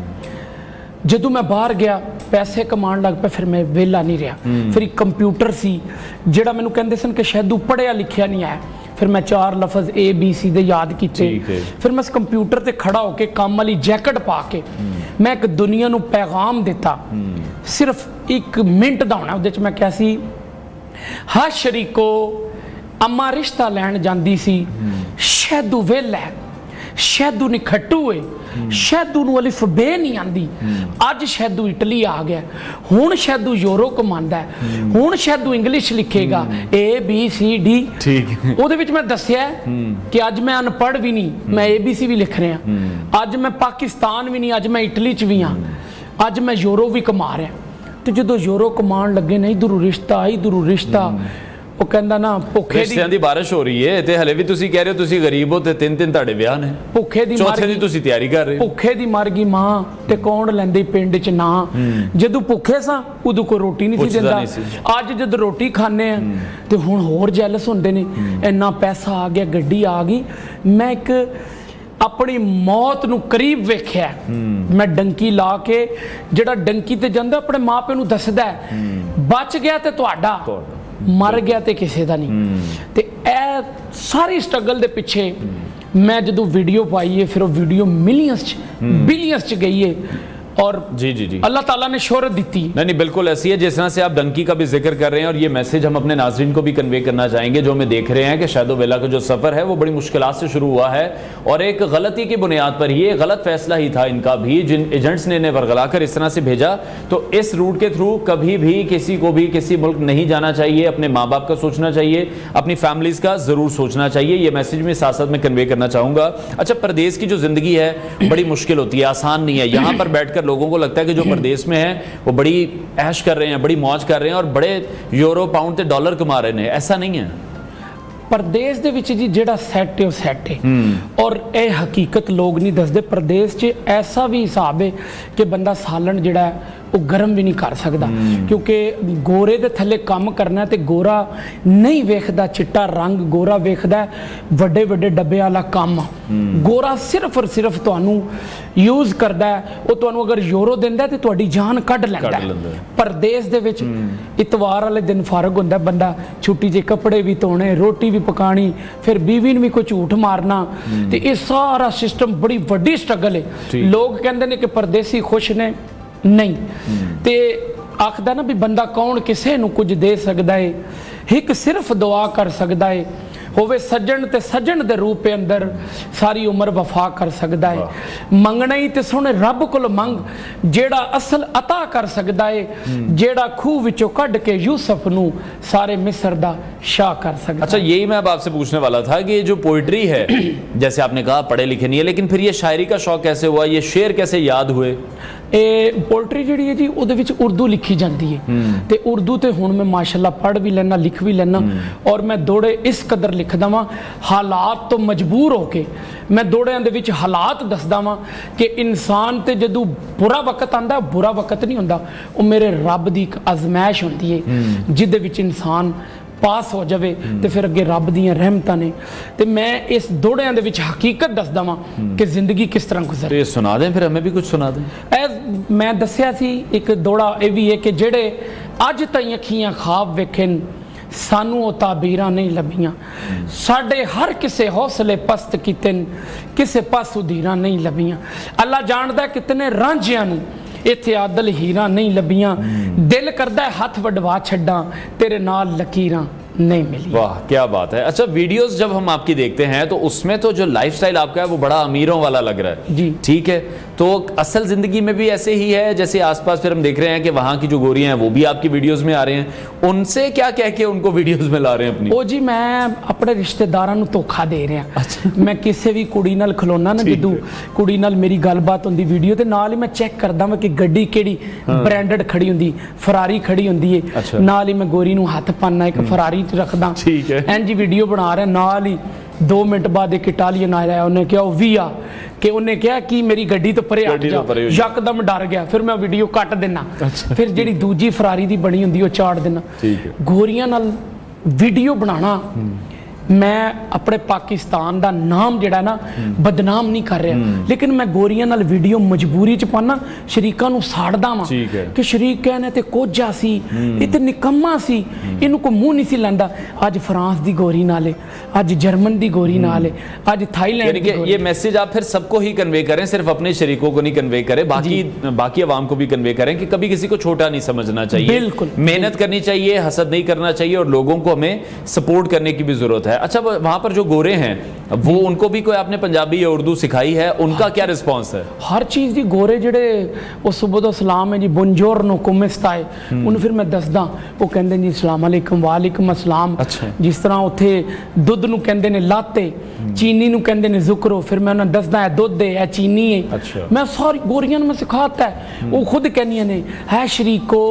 जदों मैं बाहर गया पैसे कमान लग पे, फिर मैं वेला नहीं रहा। फिर एक कंप्यूटर सी जिहड़ा मैनूं कहंदे सन कि शैदू पढ़िया लिखिया नहीं है, फिर मैं 4 लफज ABC दे याद किए। फिर मैं इस कंप्यूटर ते खड़ा होके काम वाली जैकेट पा के मैं एक दुनिया नूं पैगाम दिता, सिर्फ 1 मिनट दा होना। उहदे च मैं क्या सी, हर शरीको अम्मा रिश्ता लैन जाती सी, शैदू वेला शैदू ने खट्टू है, शैदू नूं अलिफ बे नहीं आती। अज शैदू इटली आ गया, हुण शैदू यूरो कमांदा है, हुण शैदू इंग्लिश लिखेगा ABCD। ठीक। उहदे विच मैं दस्सिया कि अज मैं अनपढ़ भी नहीं, मैं ABC भी लिख रहा, अज मैं पाकिस्तान भी नहीं, अज मैं इटली च भी हाँ, अज मैं यूरो भी कमा रहा। तो जो यूरो कमान लगे ना इधरों रिश्ता इधरों रिश्ता, वो कहंदा ना भुखे दी बारिश हो रही है ते हले भी तुसी कह रहे हो तुसी गरीब हो ते 3-3 ਤੁਹਾਡੇ ਵਿਆਹ ਨੇ, भुखे दी चौथे दी तुसी तैयारी कर रहे हो। भुखे दी मर गई मां ते कौन लैंदी पिंड च ना, जदों भुखे सा उदों कोई रोटी नहीं सी दिंदा, अज जद रोटी खाने ते हुण होर जैलस हुंदे ने, इन्ना पैसा आ गया, गड्डी आ गई। मैं एक अपनी मौत नूं करीब वेख्या, मैं डंकी ला के जिहड़ा डंकी ते जांदा अपने मां प्यो नूं दसदा बच गया ते तुहाडा, मर गया तो किसी का नहीं। तो यह सारी स्ट्रगल के पिछे मैं जो वीडियो पाई है, फिर वो वीडियो मिलियंस बिलियंस गई है और जी अल्लाह ताला ने शोहरत दी। नहीं बिल्कुल ऐसी है जिस तरह से आप डंकी का भी जिक्र कर रहे हैं, और ये मैसेज हम अपने नाज़रीन को भी कन्वे करना चाहेंगे जो हमें देख रहे हैं कि शैदो वेला का जो सफ़र है वो बड़ी मुश्किलात से शुरू हुआ है, और एक गलती की बुनियाद पर ये गलत फैसला ही था इनका भी, जिन एजेंट्स ने इन्हें वर्गला कर इस तरह से भेजा। तो इस रूट के थ्रू कभी भी किसी को भी किसी मुल्क नहीं जाना चाहिए, अपने माँ बाप का सोचना चाहिए, अपनी फैमिलीज़ का ज़रूर सोचना चाहिए। ये मैसेज में साथ साथ में कन्वे करना चाहूँगा। अच्छा, प्रदेश की जो ज़िंदगी है बड़ी मुश्किल होती है, आसान नहीं है। यहाँ पर बैठ कर लोगों को लगता है कि जो प्रदेश में है वो बड़ी ऐश कर रहे हैं, बड़ी मौज कर रहे हैं और बड़े यूरो पाउंड ते डॉलर कमा रहे हैं। ऐसा नहीं है। प्रदेश दे विच जी जिहड़ा सैट है वो सैट है, और यह हकीकत लोग नहीं दसदे। प्रदेश च ऐसा भी हिसाब है कि बंदा सालन जिहड़ा है वो गर्म भी नहीं कर सकता, क्योंकि गोरे दे थले काम करना तो गोरा नहीं वेखदा चिट्टा रंग, गोरा वेखदा वड्डे वड्डे डब्बे वाला काम। गोरा सिर्फ और सिर्फ तुहानू यूज करदा है, वो तुहानू अगर यूरो दिंदा ते तुहाडी जान कढ लैंदा है। प्रदेश दे विच इतवार वाले दिन फारग हुंदा बंदा, छुट्टी जे कपड़े भी धोने, रोटी भी पकानी, फिर बीवी नूं भी कोई झूठ मारना, ते ये सारा सिस्टम बड़ी वड्डी स्ट्रगल है। लोग कहंदे ने कि परदेसी खुश ने, नहीं ते आखदा ना भी बंदा कौन किसे नूं कुछ दे सकदा है। एक सिर्फ दुआ कर सकता है होवे सज्जन ते सज्जन दे रूप के अंदर सारी उम्र वफा कर सकता है। मंगना ही ते सुन रब कोल मंग जेड़ा असल अता कर सकता है, जेड़ा खूह विचों कढ़ के यूसुफ नू सारे मिस्र दा शाह कर सकता। अच्छा, यही मैं अब आपसे पूछने वाला था कि ये जो पोइट्री है जैसे आपने कहा पढ़े लिखे नहीं है, लेकिन फिर ये शायरी का शौक कैसे हुआ, ये शेर कैसे याद हुए? पोइट्री जी है जी उहदे विच उर्दू लिखी जाती है ते उर्दू तो हुण मैं माशाअल्लाह पढ़ भी लेना लिख भी लेना और मैं दौड़े इस कदर लिखदा वां हालात तो मजबूर होके मैं दौड़ियां दे विच हालात दसदा वां कि इंसान ते जदों बुरा वक्त आंदा बुरा वक्त नहीं हुंदा, वो मेरे रब दी एक आजमाइश हुंदी है जिहदे विच इंसान पास हो जाए तो फिर अगे रब दियां रहमतां ने। तो मैं इस दौड़ियां दे विच हकीकत दसदा वां कि जिंदगी किस तरह गुजर। ये सुना दें, फिर हमें भी कुछ सुना दें। मैं दस्सिया सी एक दौड़ा ये भी है कि जेड़े अज ताईं अखियां ख्वाब वेखन सानू वो ताबीरां नहीं लभियां, साडे हर किसे हौसले पस्त कीते किसे पासों धीरां नहीं लभियां। अल्लाह जानदा कितने रांझियां नू इत्थे आदल हीरा नहीं लभियां, दिल करदा है हथ वडवा छड्डां तेरे नाल लकीरां नहीं मिली। वाह क्या बात है। अच्छा, वीडियोस जब हम आपकी देखते हैं तो उसमें तो जो लाइफस्टाइल आपका है वो बड़ा अमीरों वाला लग रहा है जी, ठीक है, तो असल जिंदगी में भी ऐसे ही है जैसे आसपास फिर हम देख रहे हैं कि वहाँ की जो गोरियां हैं वो भी आपकी वीडियोस में आ रहे हैं, उनसे क्या कह के उनको वीडियोस में ला रहे हैं अपनी? ओ जी मैं अपने रिश्तेदारां नूं धोखा दे रहा। अच्छा। मैं किसी भी कुड़ी नाल खलोना ना जदों कुड़ी नाल मेरी गलबात होंदी वीडियो ते नाल ही मैं चेक करदा मैं कि गड्डी केड़ी ब्रांडेड खड़ी हुंदी, फरारी खड़ी हुंदी है। अच्छा। नाल ही मैं गोरी नूं हथ पाना एक फरारी रखदा, ठीक है, इंज वीडियो बना रहा नाल ही 2 मिनट बाद एक इटालियन आया उन्हें क्या वीआ कि उन्हें क्या कि मेरी गड्डी तो परे हट जा, यकदम डर गया, फिर मैं वीडियो कट देना। अच्छा। फिर जी दूजी फरारी दी बनी हुंदी वो चाड़ देना। गोरियां नाल वीडियो बनाना मैं अपने पाकिस्तान का नाम जिहड़ा ना बदनाम नहीं कर रहा, लेकिन मैं गोरियां नाल वीडियो मजबूरी च पाना शरीकां नूं साड़दा वां कि शरीक कहने ते कोझा सी ये ते निकम्मा सी इनू को मुंह नहीं सी लैंदा। अज फ्रांस दी गोरी नाल है, अज जर्मन दी गोरी नाल है, अज थाईलैंड दी गोरी। ये मैसेज आप फिर सबको ही कन्वे करें, सिर्फ अपने शरीकों को नहीं कन्वे करें, बाकी अवाम को भी कन्वे करें कि कभी किसी को छोटा नहीं समझना चाहिए, बिल्कुल मेहनत करनी चाहिए, हसद नहीं करना चाहिए और लोगों को हमें सपोर्ट करने की भी जरूरत है। अच्छा, वहां पर जो गोरे हैं वो उनको भी कोई आपने पंजाबी या उर्दू सिखाई है, उनका क्या रिस्पांस है? हर चीज़ दी गोरे जिहड़े वो सुबह तो सलाम है जी बुंजोरनो कुमिस्ता है उन्हें फिर मैं दसदा वो कहंदे जी अस्सलाम वालेकुम वालेकुम अस्सलाम। अच्छा। जिस तरह उत्थे दुध नूं कहंदे ने लाते, चीनी नूं कहंदे ने जुकरो, फिर मैं उन्हें दसदा है दुध है चीनी है। अच्छा। मैं सारी गोरियां मैं सिखाता है, वो खुद कहनियां ने है शरीको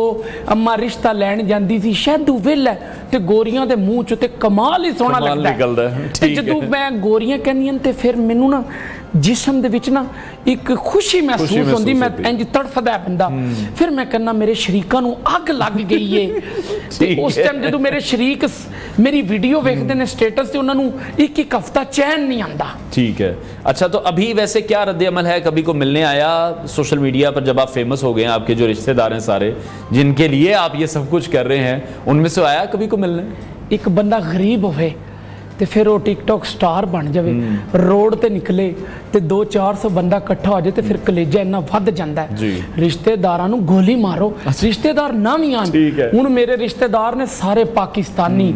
अम्मा रिश्ता लैन जांदी सी शैदू विल है ते गोरियां दे मुंह च ते कमाल ही सोहना लगदा है। जदों मैं गोरियां कहनियां ते फिर मैनू ना जिसम दे विच ना एक खुशी महसूस होंदी, मैं इंज तड़फदा है बंदा। फिर मैं कहना मेरे शरीकां नूं अग लग गई है ते उस टाइम जदों मेरे शरीक मेरी वीडियो वेखदे ने स्टेटस ते उन्हां नूं एक हफ्ता चैन नहीं आंदा। ठीक है। अच्छा, तो अभी वैसे क्या रद्द अमल है? कभी को मिलने आया सोशल मीडिया पर जब आप फेमस हो गए हैं, आपके जो रिश्तेदार हैं सारे जिनके लिए आप ये सब कुछ कर रहे हैं, उनमें से आया कभी को मिलने? एक बंदा गरीब होवे तो फिर वो टिकटॉक स्टार बन जाए, रोड ते निकले तो 200-400 बंदा इकट्ठा हो जाए तो फिर कलेजा इन्ना वध जाता है। रिश्तेदारां नूं गोली मारो, रिश्तेदार ना भी आन। हुण मेरे रिश्तेदार ने सारे पाकिस्तानी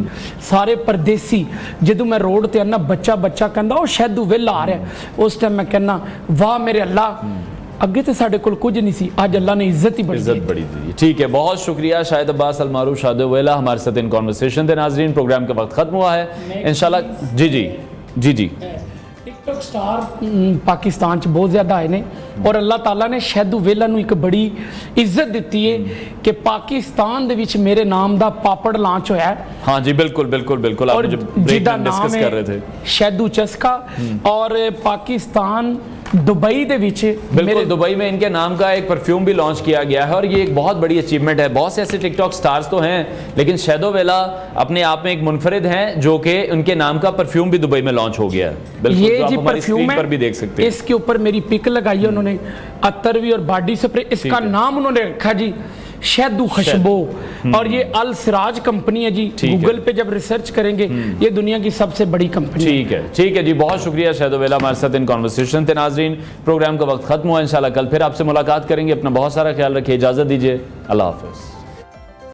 सारे परदेसी, जदों मैं रोड ते आना बच्चा कहंदा ओ शैदू विल आ रहा, उस टाइम मैं कहना वाह मेरे अल्लाह अगे तो साढ़े कोल कुछ नहीं सी, आज अल्लाह ने इज्जत ही बड़ी दी। ठीक है, बहुत शुक्रिया शाहिद अब्बास अलमारूफ शादवेला हमारे साथ इन कॉन्वर्सेशन थे। नाजरीन, प्रोग्राम का वक्त खत्म हुआ है इंशाल्लाह। जी टिकटॉक स्टार पाकिस्तान च बहुत ज़्यादा आए ने और अल्लाह ताला ने शैदू वेला नूं एक बड़ी इज्जत दी है कि पाकिस्तान दे विच मेरे नाम दा पापड़ लॉन्च होया है। हाँ जी, बिल्कुल बिल्कुल बिल्कुल, आप जो ब्रेक में डिस्कस कर रहे थे शैदू चस्का, और पाकिस्तान दुबई दे विच मेरे दुबई में इनके नाम का एक परफ्यूम भी लॉन्च किया गया है और ये एक बहुत बड़ी अचीवमेंट है। बहुत से ऐसे टिकटॉक स्टार्स तो हैं, लेकिन शैदो वेला अपने आप में एक मुनफरिद हैं जो कि उनके नाम का परफ्यूम भी दुबई में लॉन्च हो गया है। बिल्कुल, ये तो जी परफ्यूम पर भी देख सकते हैं। इसके ऊपर मेरी पिक लगाई है उन्होंने, अत्तर भी और बॉडी स्प्रे, इसका नाम उन्होंने रखा जी शैदू खुशबू, और ये अल सिराज कंपनी है जी। गूगल पे जब रिसर्च करेंगे ये दुनिया की सबसे बड़ी कंपनी है। ठीक है जी, बहुत शुक्रिया शैदो वेला हमारे साथ इन कॉन्वर्सेशन थे। नाजरीन, प्रोग्राम का वक्त खत्म हुआ, इंशाल्लाह कल फिर आपसे मुलाकात करेंगे। अपना बहुत सारा ख्याल रखिए, इजाजत दीजिए, अल्लाह हाफिज।